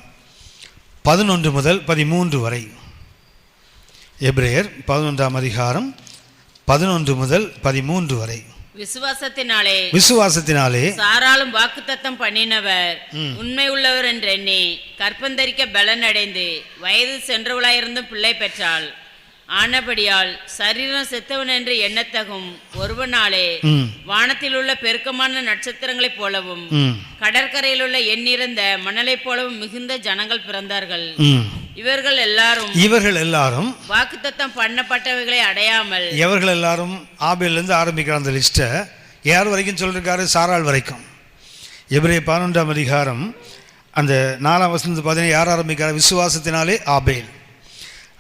11 முதல் 13 வரை. எபிரேயர் 11ஆம் அதிகாரம் 11 முதல் 13 வரை. விசுவாசத்தினாலே சாராளும் வாக்குத்தத்தம் பண்ணினவர் உண்மை உள்ளவர் என்று எண்ணி கற்பந்தரிக்க பலன் அடைந்து வயது சென்றவளாயிருந்தும் பிள்ளை பெற்றாள். ஆனபடியால் சரீரம் செத்தவன் என்று எண்ணத்தகும் ஒருவனாலே வானத்தில் உள்ள பெருக்கமான நட்சத்திரங்களைப் போலவும் கடற்கரையில் உள்ள எண்ணிறந்த மணலைப் போலவும் மிகுந்த ஜனங்கள் பிறந்தார்கள். இவர்கள் எல்லாரும் வாக்குத்தத்தம் பண்ணப்பட்டவைகளை அடையாமல். இவர்கள் எல்லாரும் ஆபேலிருந்து ஆரம்பிக்கிற அந்த லிஸ்ட்டை யார் வரைக்கும் சொல்லிருக்காரு? சாராள் வரைக்கும். எபிரேயர் 11ஆம் அதிகாரம் அந்த 4ஆம் வசனத்தை பார்த்தீங்கன்னா யார் ஆரம்பிக்கிறார்? விசுவாசத்தினாலே ஆபேல்.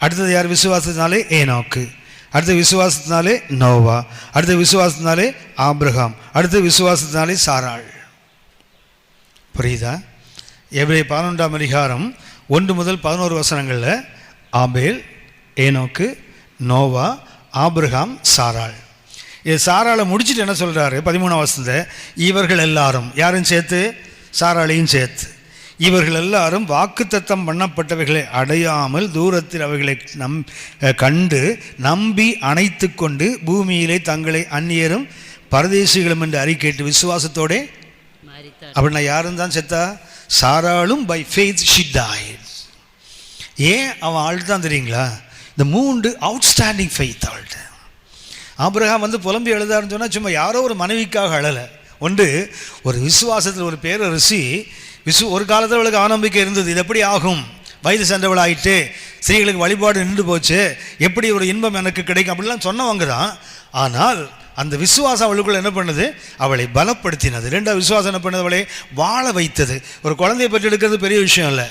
அடுத்தது யார்? விசுவாசத்தினாலே ஏனோக்கு. அடுத்த விசுவாசத்தினாலே நோவா. அடுத்த விசுவாசத்தினாலே ஆபிரகாம். அடுத்த விசுவாசத்தினாலே சாராள். புரியுதா? எபிரேயர் 11ஆம் அதிகாரம் 1 முதல் 11 வசனங்களில் ஆபேல், ஏனோக்கு, நோவா, ஆபிரகாம், சாராள். இது சாராளை முடிச்சுட்டு என்ன சொல்கிறாரு? 13ஆம் வசனத்தை இவர்கள் எல்லாரும், யாரும் சேர்த்து? சாராளையும் சேர்த்து. இவர்கள் எல்லாரும் வாக்குத்தத்தம் பண்ணப்பட்டவைகளை அடையாமல் தூரத்தில் அவைகளை கண்டு நம்பி அணைத்து கொண்டு பூமியிலே தங்களை அந்நியரும் பரதேசிகளும் என்று அறிக்கையிட்டு விசுவாசத்தோட அப்படின்னா யாரும் தான் செத்தா? சாராளும் பை ஃபெய்த் ஷி டைட். ஏன் அவன் ஆள்தான் தெரியுங்களா? இந்த 3 அவுட்ஸ்டாண்டிங் ஃபெய்த் ஆள்கிட்ட. ஆபிரகாம் வந்து புலம்பி எழுதாருன்னு சொன்னால் சும்மா யாரோ ஒரு மனைவிக்காக அழலை. ஒன்று, ஒரு விசுவாசத்தில் ஒரு பேரரசி ஒரு காலத்தில் அவளுக்கு அவநம்பிக்கை இருந்தது. இது எப்படி ஆகும்? வயது சென்றவளாயிட்டு, ஸ்திரீகளுக்கு வழிபாடு நின்று போச்சு, எப்படி ஒரு இன்பம் எனக்கு கிடைக்கும் அப்படிலாம் சொன்னவங்க தான். ஆனால் அந்த விசுவாசம் அவளுக்குள்ள என்ன பண்ணுது? அவளை பலப்படுத்தினது. ரெண்டாவது விசுவாசம் என்ன பண்ணது? அவளை வாழ வைத்தது. ஒரு குழந்தையை பெற்று எடுக்கிறது பெரிய விஷயம் இல்லை.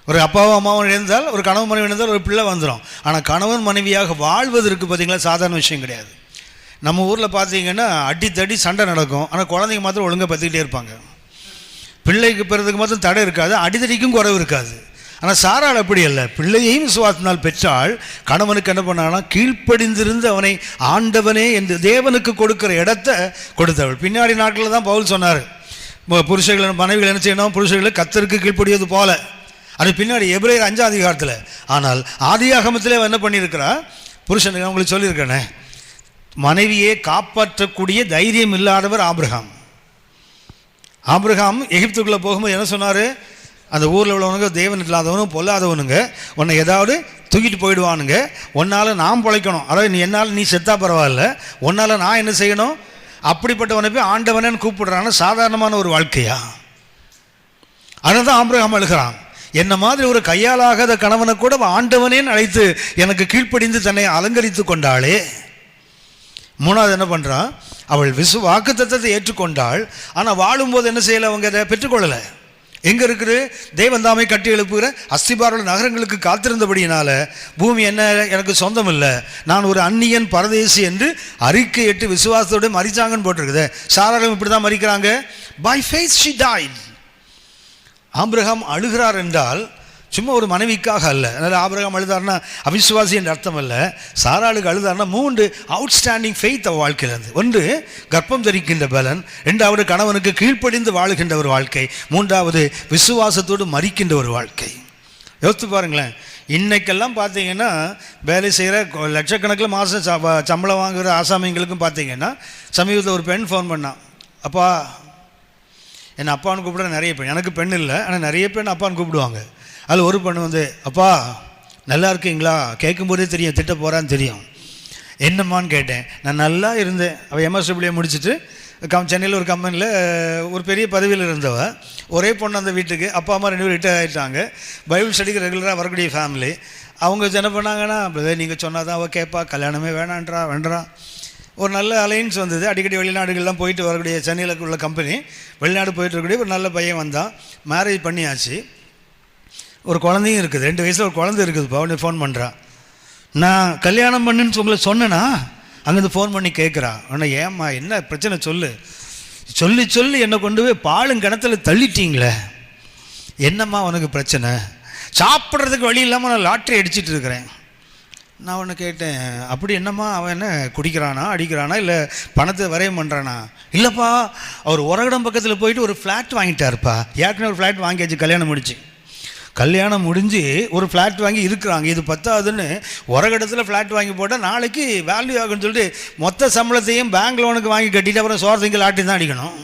ஒரு அப்பாவும் அம்மாவும் இணைந்தால், ஒரு கணவன் மனைவி இணைந்தால் ஒரு பிள்ளை வந்துடும். ஆனால் கணவன் மனைவியாக வாழ்வதற்கு பார்த்தீங்களா சாதாரண விஷயம் கிடையாது. நம்ம ஊரில் பார்த்தீங்கன்னா அடித்தடி சண்டை நடக்கும். ஆனால் குழந்தைங்க மாத்திரம் ஒழுங்காக பற்றிக்கிட்டே இருப்பாங்க. பிள்ளைக்கு பெறதுக்கு மாத்திரம் தடை இருக்காது, அடித்தடிக்கும் குறைவு இருக்காது. ஆனால் சாராள் அப்படி அல்ல. பிள்ளையையும் விசுவாசத்தினால் பெற்றால் கணவனுக்கு என்ன பண்ணானா? கீழ்ப்படிந்திருந்து அவனை ஆண்டவனே என்று தேவனுக்கு கொடுக்கிற இடத்தை கொடுத்தவள். பின்னாடி நாட்களில் தான் பவுல் சொன்னார், புருஷர்கள் மனைவிகள் என்ன செய்யணும்? புருஷர்களை கர்த்தருக்கு கீழ்ப்படியது போல. அது பின்னாடி எபிரேயர் 5ஆம் அதிகாரத்தில். ஆனால் ஆதியாகமத்திலே என்ன பண்ணியிருக்கிறா? புருஷனுக்கு அவங்களுக்கு சொல்லியிருக்கேனே, மனைவியை காப்பாற்றக்கூடிய தைரியம் இல்லாதவர் ஆபிரகாம். ஆபிரகாம் எகிப்துக்குள்ளே போகும்போது என்ன சொன்னார்? அந்த ஊரில் உள்ளவனுங்க தேவன் இல்லாதவனும் பொல்லாதவனுங்க, உன்னை ஏதாவது தூக்கிட்டு போயிடுவானுங்க, உன்னால் நான் பிழைக்கணும், அதாவது நீ என்னால் நீ செத்தா பரவாயில்ல, உன்னால் நான் என்ன செய்யணும்? அப்படிப்பட்டவனை போய் ஆண்டவனேன்னு கூப்பிடுறான்னு சாதாரணமான ஒரு வாழ்க்கையா? அதனால தான் ஆபிரகாம் அழுகிறான். என்ன மாதிரி ஒரு கையாலாகாத கணவனை கூட ஆண்டவனேன்னு அழைத்து எனக்கு கீழ்ப்படிந்து தன்னை அலங்கரித்து கொண்டாளே. மூணாவது என்ன பண்ணுறான், அவள் வாக்குத்தத்தத்தை ஏற்றுக்கொண்டாள். ஆனால் வாழும்போது என்ன செய்யலை, அவங்க அதை பெற்றுக்கொள்ளலை. எங்கே இருக்குது, தேவன் தாமே கட்டி எழுப்புகிற அஸ்திபாரமுள்ள நகரங்களுக்கு காத்திருந்தபடியினால பூமி என்ன எனக்கு சொந்தம் இல்லை, நான் ஒரு அந்நியன் பரதேசி என்று அறிக்கையிட்டு விசுவாசத்தோடு மறிச்சாங்கன்னு போட்டிருக்குது. சாராளும் இப்படி தான் மறிக்கிறாங்க. By faith she died. Abraham அழுகிறார் என்றால் சும்மா ஒரு மனைவிக்காக அல்ல. அதனால் ஆபிரகாம் அழுதார்னா அவிசுவாசி என்ற அர்த்தம் அல்ல. சாராளுக்கு அழுதார்னா 3 அவுட்ஸ்டாண்டிங் ஃபெய்த் அவ் வாழ்க்கையில். ஒன்று கர்ப்பம் தரிக்கின்ற பலன், 2வது கணவனுக்கு கீழ்ப்படிந்து வாழுகின்ற ஒரு வாழ்க்கை, 3வது விசுவாசத்தோடு மறிக்கின்ற ஒரு வாழ்க்கை. யோசித்து பாருங்களேன். இன்றைக்கெல்லாம் பார்த்தீங்கன்னா வேலை செய்கிற லட்சக்கணக்கில் மாதம் சம்பளம் வாங்குகிற ஆசாமிங்களுக்கும் பார்த்தீங்கன்னா சமீபத்தில் ஒரு பெண் ஃபோன் பண்ணான், அப்பா என்னை அப்பான்னு கூப்பிட்ற நிறைய பெண். எனக்கு பெண் இல்லை, ஆனால் நிறைய பெண் அப்பான்னு கூப்பிடுவாங்க. அதில் ஒரு பெண் வந்து, அப்பா நல்லா இருக்கீங்களா, கேட்கும்போதே தெரியும் திட்ட போகிறான்னு தெரியும். என்னம்மான்னு கேட்டேன். நான் நல்லா இருந்தேன். அவள் எம்எஸ்டபிள்யூ முடிச்சுட்டு சென்னையில் ஒரு கம்பெனியில் ஒரு பெரிய பதவியில் இருந்தவ. ஒரே பொண்ணு அந்த வீட்டுக்கு. அப்பா அம்மா 2 பேரும் ரிட்டையர் ஆகிட்டாங்க. பைபிள் ஸ்டடிக்கு ரெகுலராக வரக்கூடிய ஃபேமிலி. அவங்க என்ன பண்ணாங்கன்னா, பிரதர் நீங்கள் சொன்னால் தான் அவள் கேட்பா, கல்யாணமே வேண்டாம். ஒரு நல்ல அலைன்ஸ் வந்தது. அடிக்கடி வெளிநாடுகள்லாம் போயிட்டு வரக்கூடிய சென்னையில் உள்ள கம்பெனி, வெளிநாடு போயிட்டு இருக்கக்கூடிய ஒரு நல்ல பையன் வந்தான். மேரேஜ் பண்ணியாச்சு, ஒரு குழந்தையும் இருக்குது, 2 வயசில் ஒரு குழந்தை இருக்குதுப்பா. அவனை ஃபோன் பண்ணுறான், நான் கல்யாணம் பண்ணுன்னு உங்களை சொன்னேன்னா அங்கேருந்து ஃபோன் பண்ணி கேட்குறா. ஆனால் ஏம்மா என்ன பிரச்சனை சொல்லி என்னை கொண்டு போய் பாலும் கிணத்துல தள்ளிட்டீங்களே, என்னம்மா உனக்கு பிரச்சனை? சாப்பிட்றதுக்கு வழி இல்லாமல் நான் லாட்ரி அடிச்சிட்டு இருக்கிறேன். நான் ஒன்று கேட்டேன், அப்படி என்னம்மா அவன் என்ன குடிக்கிறானா அடிக்கிறானா இல்லை பணத்தை வரையம் பண்ணுறானா? இல்லைப்பா, அவர் உரகடம் பக்கத்தில் போயிட்டு ஒரு ஃப்ளாட் வாங்கிட்டாருப்பா. ஏற்கனவே ஒரு ஃப்ளாட் வாங்கியாச்சு, கல்யாணம் முடிஞ்சு ஒரு ஃப்ளாட் வாங்கி இருக்கிறாங்க. இது 10ஆவதுன்னு உரகடத்தில் ஃப்ளாட் வாங்கி போட்டால் நாளைக்கு வேல்யூ ஆகுன்னு சொல்லிட்டு மொத்த சம்பளத்தையும் பேங்க் லோனுக்கு வாங்கி கட்டிட்டு அப்புறம் சோரத்தைங்க லாட்டி தான் அடிக்கணும்.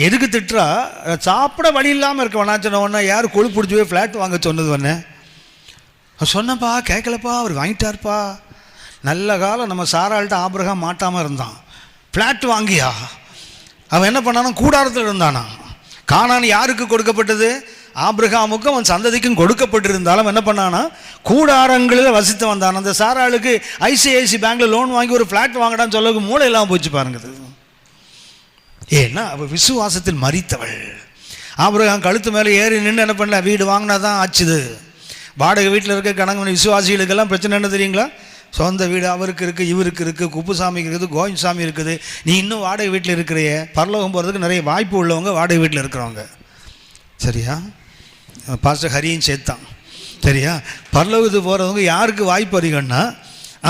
எதுக்கு திட்டுறா? சாப்பிட வழி இல்லாமல் இருக்க வேணா சொன்ன உடனே யார் கொழு பிடிச்சி போய் ஃப்ளாட் வாங்க சொன்னது ஒன்று சொன்னப்பா, கேட்கலப்பா, அவர் வாங்கிட்டார்ப்பா. நல்ல காலம் நம்ம சாராள்கிட்ட ஆபிரகாம் மாட்டாமல் இருந்தான். ஃப்ளாட் வாங்கியா? அவன் என்ன பண்ணானா, கூடாரத்தில் இருந்தானா. கானான் யாருக்கு கொடுக்கப்பட்டது? ஆபிரகாமுக்கும் அவன் சந்ததிக்கும் கொடுக்கப்பட்டிருந்தாலும் என்ன பண்ணானா, கூடாரங்களில் வசித்து வந்தான். அந்த சாராளுக்கு ஐசிஐசி பேங்க்ல லோன் வாங்கி ஒரு ஃப்ளாட் வாங்கடான்னு சொல்லக்கு மூளை இல்லாமல் போச்சு பாருங்க. ஏன்னா அவள் விசுவாசத்தில் மரித்தவள். ஆபிரகாம் கழுத்து மேலே ஏறி நின்று என்ன பண்ணல, வீடு வாங்கினா தான் ஆச்சுது. வாடகை வீட்டில் இருக்க கணவன் விசுவாசிகளுக்கெல்லாம் பிரச்சனை என்ன தெரியுங்களா? சொந்த வீடு அவருக்கு இருக்குது, இவருக்கு இருக்குது, குப்புசாமிக்கு இருக்குது, கோவிந்தசாமி இருக்குது. நீ இன்னும் வாடகை வீட்டில் இருக்கிறையே. பரலோகம் போகிறதுக்கு நிறைய வாய்ப்பு உள்ளவங்க வாடகை வீட்டில் இருக்கிறவங்க. சரியா? பாஸ்டர் ஹரியும் சேர்த்தான். சரியா? பரலோகத்துக்கு போகிறவங்க யாருக்கு வாய்ப்பு அதிகம்னா,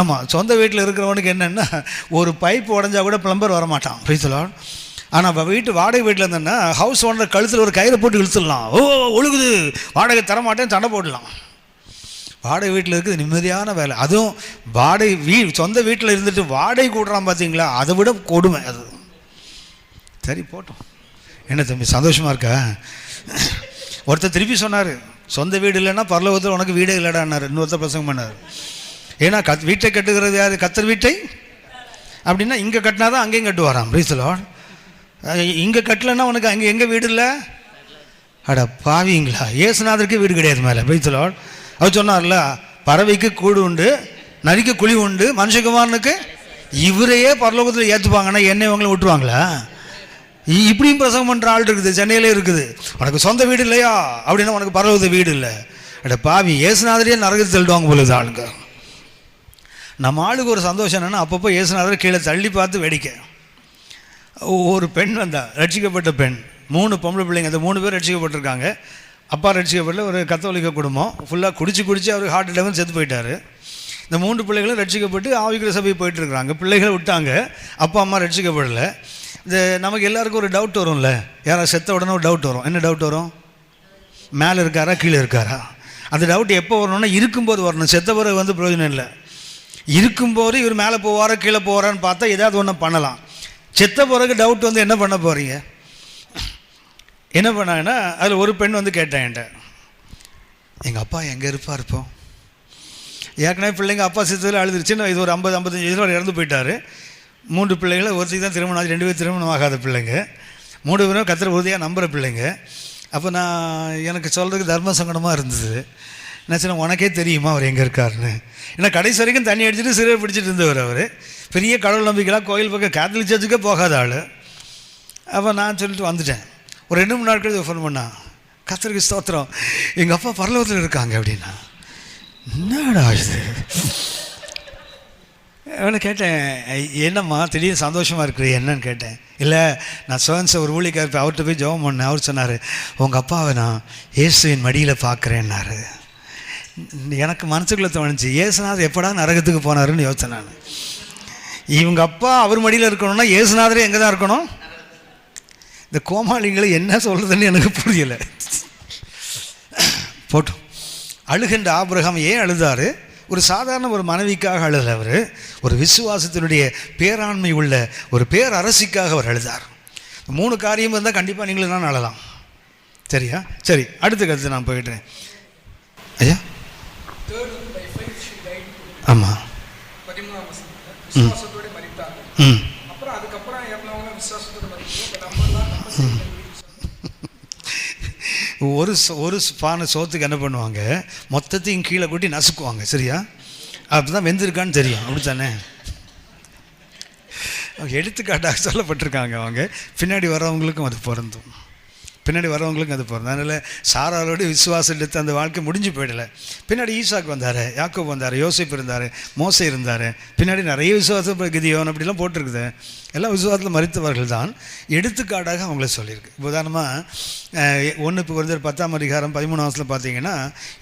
ஆமாம், சொந்த வீட்டில் இருக்கிறவனுக்கு என்னென்னா, ஒரு பைப் உடஞ்சா கூட பிளம்பர் வரமாட்டான். பிரைசலான். ஆனால் வீட்டு வாடகை வீட்டில் இருந்தேன்னா ஹவுஸ் ஓனர் கழுத்தில் ஒரு கயிறை போட்டு இழுத்துடலாம். ஒழுகுது, வாடகை தரமாட்டேன்னு சண்டை போடலாம். வாடகை வீட்டில் இருக்குது நிம்மதியான வேலை. அதுவும் வாடகை சொந்த வீட்டில் இருந்துட்டு வாடகை கூடுறான் பார்த்தீங்களா, அதை விட கொடுமை அது. சரி போட்டோம். என்ன தம்பி சந்தோஷமாக இருக்கா? ஒருத்தர் திருப்பி சொன்னார், சொந்த வீடு இல்லைன்னா பரலோகத்தில் உனக்கு வீடே இல்லைடான்னார். இன்னொருத்தர் பிரசங்கம் பண்ணார். ஏன்னா வீட்டை கட்டுகிறது யார்? கத்தர் வீட்டை. அப்படின்னா இங்கே கட்டினா தான் அங்கேயும் கட்டுவாராம். பிரைஸ்லார்ட். இங்கே கட்டலைன்னா உனக்கு அங்கே எங்கே வீடு இல்லை? அட பாவீங்களா, இயேசுநாதருக்கு வீடு கிடையாது மேலே. பிரைஸ்லார்ட். அவர் சொன்னார்ல, பறவைக்கு கூடு உண்டு, நரிக்கு குழி உண்டு, மனுஷகுமாரனுக்கு இவரையே பரலோகத்தில் ஏற்றுப்பாங்கன்னா என்னை இவங்களை விட்டுருவாங்களா? இப்படியும் பிரசங்கம் பண்ணுற ஆள் இருக்குது, சென்னையிலே இருக்குது. உனக்கு சொந்த வீடு இல்லையா அப்படின்னா உனக்கு பரலோகத்து வீடு இல்லை. அட பாவி, இயேசுநாதரையே நரகத்தை தள்ளிடுவாங்க போலுது ஆளுங்க. நம்ம ஆளுக்கு ஒரு சந்தோஷம் என்னென்னா, அப்பப்போ இயேசுநாதரை கீழே தள்ளி பார்த்து வேடிக்கை. ஒரு பெண் வந்தா, ரட்சிக்கப்பட்ட பெண், 3 பொம்பளை பிள்ளைங்க, அந்த 3 பேர் ரட்சிக்கப்பட்டிருக்காங்க. அப்பா ரட்சிக்கப்படல, ஒரு கத்தோலிக்க குடும்பம். ஃபுல்லாக குடிச்சு அவர் ஹார்ட் அட்டாக் செத்து போயிட்டார். இந்த 3 பிள்ளைகளும் ரட்சிக்கப்பட்டு ஆவிக்குரிய சபை போயிட்டுருக்குறாங்க. பிள்ளைகளை விட்டாங்க, அப்பா அம்மா ரட்சிக்கப்படலை. இந்த நமக்கு எல்லாருக்கும் ஒரு டவுட் வரும்ல, யாராவது செத்த உடனே ஒரு டவுட் வரும். என்ன டவுட் வரும்? மேலே இருக்காரா கீழே இருக்காரா? அந்த டவுட் எப்போ வரணும்னா இருக்கும்போது வரணும். செத்த பிறகு பிரயோஜனம் இல்லை. இருக்கும்போது இவர் மேலே போவாரா கீழே போவாரான்னு பார்த்தா ஏதாவது ஒன்று பண்ணலாம். செத்த பிறகு டவுட் என்ன பண்ண போகிறீங்க? என்ன பண்ணாங்கன்னா, அதில் ஒரு பெண் கேட்டேன் என்கிட்ட, எங்கள் அப்பா எங்கே இருப்பார் இப்போ? ஏற்கனவே பிள்ளைங்க அப்பா சித்தத்தில் அழுதுருச்சுன்னு இது ஒரு 50-55 வயசில் இறந்து போயிட்டார். 3 பிள்ளைகளை, ஒருத்தருக்கு தான் திருமணம் ஆச்சு, 2 பேர் திருமணம் ஆகாத பிள்ளைங்க, 3 பேரும் கத்திர உறுதியாக நம்புகிற பிள்ளைங்க. அப்போ நான் எனக்கு சொல்கிறதுக்கு தர்ம சங்கடமாக இருந்தது. என்ன சொன்ன, உனக்கே தெரியுமா அவர் எங்கே இருக்காருன்னு? ஏன்னா கடைசி வரைக்கும் தண்ணி அடிச்சுட்டு சிறுவை பிடிச்சிட்டு இருந்தவர். அவர் பெரிய கடவுள் நம்பிக்கைலாம் கோயில் பக்கம் கேத்தலிக் சர்ச்சுக்கே போகாத ஆள். அப்போ நான் சொல்லிட்டு வந்துட்டேன். ஒரு 2-3 நாள் கழிச்சு ஃபோன் பண்ணா, கர்த்தருக்கு ஸ்தோத்திரம், எங்கள் அப்பா பரலோகத்தில் இருக்காங்க அப்படின்னா. என்னடா இது? அவனை கேட்டேன், என்னம்மா திடீர்னு சந்தோஷமாக இருக்குது என்னன்னு கேட்டேன். இல்லை, நான் சோன்ஸை ஒரு ஊழியக்கார் அவர்கிட்ட போய் ஜெபம் பண்ணேன். அவர் சொன்னார், உங்கள் அப்பாவை நான் இயேசுவின் மடியில் பார்க்குறேன்னாரு. எனக்கு மனசுக்குள்ளே தோணுச்சு, இயேசுநாதர் எப்படா நரகத்துக்கு போனாருன்னு யோசித்தேன் நான். இவங்க அப்பா அவர் மடியில் இருக்கணும்னா இயேசுநாதரே எங்கே தான் இருக்கணும்? இந்த கோமாளிங்களை என்ன சொல்கிறதுன்னு எனக்கு புரியலை. போட்டோம். அழுகின்ற ஆபிரகாம் ஏன் அழுதார்? ஒரு சாதாரண ஒரு மனைவிக்காக அழுதல். அவர் ஒரு விசுவாசத்தினுடைய பேராண்மை உள்ள ஒரு பேரரசிக்காக அவர் அழுதார். 3 காரியம் இருந்தால் கண்டிப்பாக நீங்களும் தான் அழலாம். சரியா? சரி, அடுத்த கருத்து நான் போயிட்டேன். ஐயா, ஆமாம், ஒரு பானை சோத்துக்கு என்ன பண்ணுவாங்க, மொத்தத்தையும் கீழே கொட்டி நசுக்குவாங்க. சரியா? அப்படி தான் வெந்திருக்கான்னு தெரியும். அப்படி தானே? எடுத்துக்காட்டாக சொல்லப்பட்டிருக்காங்க. அவங்க பின்னாடி வரவங்களுக்கும் அது பொருந்தும். அதனால் சாராளோட விசுவாசம் எடுத்து அந்த வாழ்க்கை முடிஞ்சு போயிடலை. பின்னாடி ஈசாக்கு வந்தார், யாக்கோபு வந்தார், யோசேப்பு இருந்தார், மோசே இருந்தார். பின்னாடி நிறைய விசுவாசம் கிதியோன் அப்படிலாம் போட்டிருக்குது. எல்லாம் விசுவாசத்தில் மரித்தவர்கள் தான். எடுத்துக்காட்டாக அவங்கள சொல்லியிருக்கு. உதாரணமாக 1 கொரிந்தியர் 10:13 பார்த்தீங்கன்னா,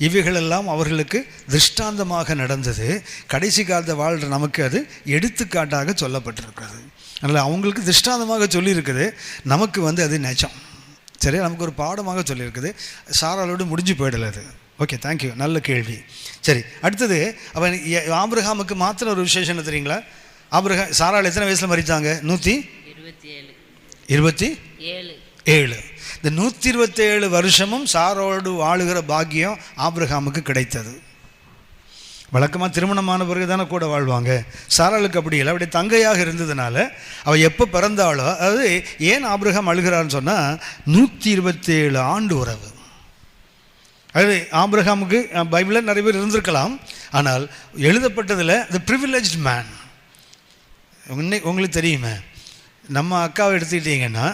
இவைகளெல்லாம் அவர்களுக்கு திருஷ்டாந்தமாக நடந்தது, கடைசி காலத்தை வாழ்கிற நமக்கு அது எடுத்துக்காட்டாக சொல்லப்பட்டிருக்கிறது. அதனால் அவங்களுக்கு திருஷ்டாந்தமாக சொல்லியிருக்குது, நமக்கு அது நிஜம். சரி, நமக்கு ஒரு பாடமாக சொல்லியிருக்குது. சாராளோடு முடிஞ்சு போயிடலை அது. ஓகே, தேங்க்யூ, நல்ல கேள்வி. சரி, அடுத்தது அவன் ஆபிரகாமுக்கு மாத்திர ஒரு விசேஷம் என்ன தெரியுங்களா? சாராள் எத்தனை வயசில் மரித்தாங்க? 127. இந்த 127 வருஷமும் சாரோடு வாழுகிற பாக்கியம் ஆபிரகாமுக்கு கிடைத்தது. வழக்கமாக திருமணமான பிறகு தானே கூட வாழ்வாங்க. சாராளுக்கு அப்படி இல்லை. அப்படி தங்கையாக இருந்ததுனால அவள் எப்போ பிறந்தாளோ, அதாவது ஏன் ஆபிரகாம் அழுகிறான்னு சொன்னால் 127 ஆண்டு உறவு. அது ஆபிரகாமுக்கு பைபிளில் நிறைய பேர் இருந்திருக்கலாம், ஆனால் எழுதப்பட்டதில் த ப்ரிவிலேஜ்ட் மேன். உங்களுக்கு தெரியுமே, நம்ம அக்காவை எடுத்துக்கிட்டிங்கன்னா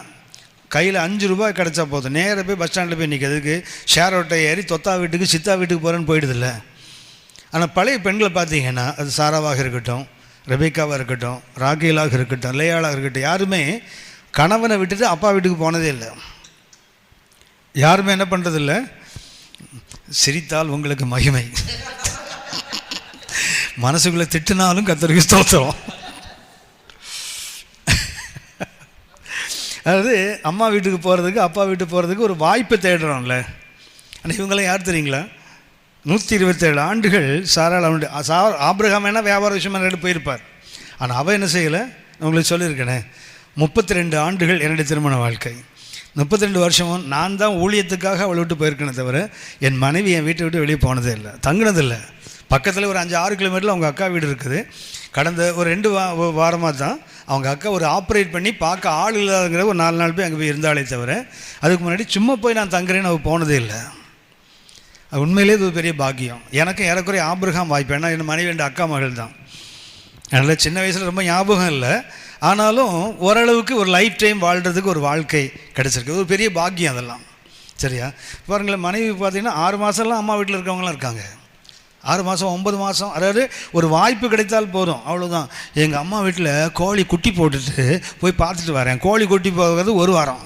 கையில் 5 ரூபாய் கிடச்சா போதும், நேராக போய் பஸ் ஸ்டாண்டில் போய் நிற்கிறதுக்கு ஷேர் ஆட்டோ ஏறி தொத்தா வீட்டுக்கு சித்தா வீட்டுக்கு போகிறேன்னு போயிடுதில்ல. ஆனால் பழைய பெண்களை பார்த்தீங்கன்னா, அது சாராவாக இருக்கட்டும், ரெபேக்காவாக இருக்கட்டும், ராகேலாக இருக்கட்டும், லேயாளாக இருக்கட்டும், யாருமே கணவனை விட்டுட்டு அப்பா வீட்டுக்கு போனதே இல்லை. யாருமே என்ன பண்ணுறதில்ல, சிரித்தால் உங்களுக்கு மகிமை, மனசுக்குள்ளே திட்டினாலும் கர்த்தருக்கு ஸ்தோத்திரம். அதாவது அம்மா வீட்டுக்கு போகிறதுக்கு அப்பா வீட்டுக்கு போகிறதுக்கு ஒரு வாய்ப்பை தேடுறோம்ல. ஆனால் இவங்களாம் யார் தெரியுங்களா? 127 ஆண்டுகள் சாராள் அவனுடைய ஆபிரகாம் என்ன வியாபார விஷயமாக போயிருப்பார். ஆனால் அவள் என்ன செய்யலை? உங்களுக்கு சொல்லியிருக்கேனே, 32 ஆண்டுகள் என்னுடைய திருமண வாழ்க்கை. 32 வருஷமும் நான் தான் ஊழியத்துக்காக அவளை விட்டு போயிருக்கேனே தவிர என் மனைவி என் வீட்டை விட்டு வெளியே போனதே இல்லை, தங்கினதில்லை. பக்கத்தில் ஒரு 5-6 கிலோமீட்டரில் அவங்க அக்கா வீடு இருக்குது. கடந்த ஒரு 2 வாரமாக தான் அவங்க அக்கா ஒரு ஆப்ரேட் பண்ணி பார்க்க ஆள் இல்லாதங்கிற ஒரு 4 நாள் போய் அங்கே போய் இருந்தாலே தவிர அதுக்கு முன்னாடி சும்மா போய் நான் தங்குறேன்னு அவள் போனதே இல்லை. அது உண்மையிலே இது ஒரு பெரிய பாக்கியம். எனக்கும் ஏறக்குறைய ஆபிரகாம் வாய்ப்பு. ஏன்னா என் மனைவி 2 அக்கா மகள் தான். அதனால் சின்ன வயசில் ரொம்ப ஞாபகம் இல்லை, ஆனாலும் ஓரளவுக்கு ஒரு லைஃப் டைம் வாழ்கிறதுக்கு ஒரு வாழ்க்கை கிடச்சிருக்கு. ஒரு பெரிய பாக்கியம் அதெல்லாம். சரியா? பாருங்களேன், மனைவி பார்த்தீங்கன்னா 6 மாதம்லாம் அம்மா வீட்டில் இருக்கவங்களாம் இருக்காங்க. 6 மாதம் 9 மாதம், அதாவது ஒரு வாய்ப்பு கிடைத்தால் போதும், அவ்வளோதான். எங்கள் அம்மா வீட்டில் கோழி குட்டி போட்டுட்டு போய் பார்த்துட்டு வரேன். கோழி குட்டி போகிறது 1 வாரம்.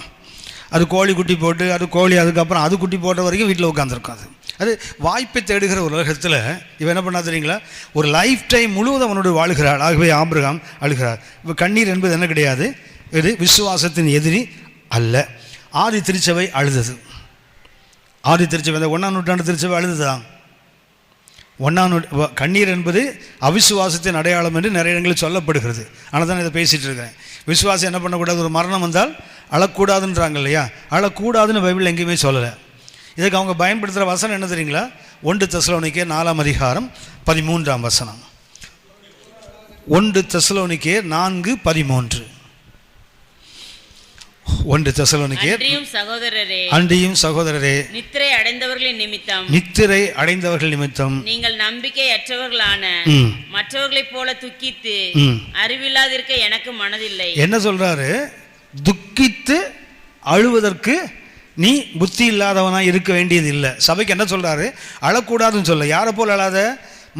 அது கோழி குட்டி போட்டு அது கோழி அதுக்கப்புறம் அது குட்டி போட்ட வரைக்கும் வீட்டில் உட்காந்துருக்கும். அது வாய்ப்பை தேடுகிற ஒரு உலகத்தில் இவன் என்ன பண்ணா தெரியுங்களா? ஒரு லைஃப் டைம் முழுவதும் அவனோடு வாழ்கிறாள். ஆகவே ஆபிரகாம் அழுகிறார். இப்போ கண்ணீர் என்பது என்ன கிடையாது, இது விசுவாசத்தின் எதிரி அல்ல. ஆதி திருச்சபை அழுதது. ஆதி திருச்சபை, இந்த 1ஆம் நூற்றாண்டு திருச்சபை அழுதுதான். 1ஆம் கண்ணீர் என்பது அவிசுவாசத்தின் அடையாளம் என்று நிறைய இடங்களில் சொல்லப்படுகிறது. ஆனால் தான் இதை பேசிகிட்டு இருக்கேன். விசுவாசம் என்ன பண்ணக்கூடாது? ஒரு மரணம் வந்தால் அழக்கூடாதுன்றாங்க இல்லையா? அழக்கூடாதுன்னு பைபிள் எங்கேயுமே சொல்லலை. இதுக்கு அவங்க பயன்படுத்துகிற வசனம் என்ன தெரியுங்களா? 1 தெசலோனிக்கேயர் 4ஆம் அதிகாரம் 13ஆம் வசனம். 1 தெசலோனிக்கேயர் 4:13. 1 தெசலோனிக்கேயர் அன்றியும் சகோதரரே நித்திரை அடைந்தவர்கள் நிமித்தம் நீங்கள் நம்பிக்கையற்றவர்களான மற்றவர்களைப் போல துக்கித்து அறிவில்லாதிருக்க எனக்கு மனதில்லை. என்ன சொல்றாரு? துக்கித்து அழுவதற்கு நீ புத்தி இல்லாதவனா இருக்க வேண்டியது இல்லை. சபைக்கு என்ன சொல்றாரு? அழக்கூடாதுன்னு சொல்ல. யாரை போல் அழாத?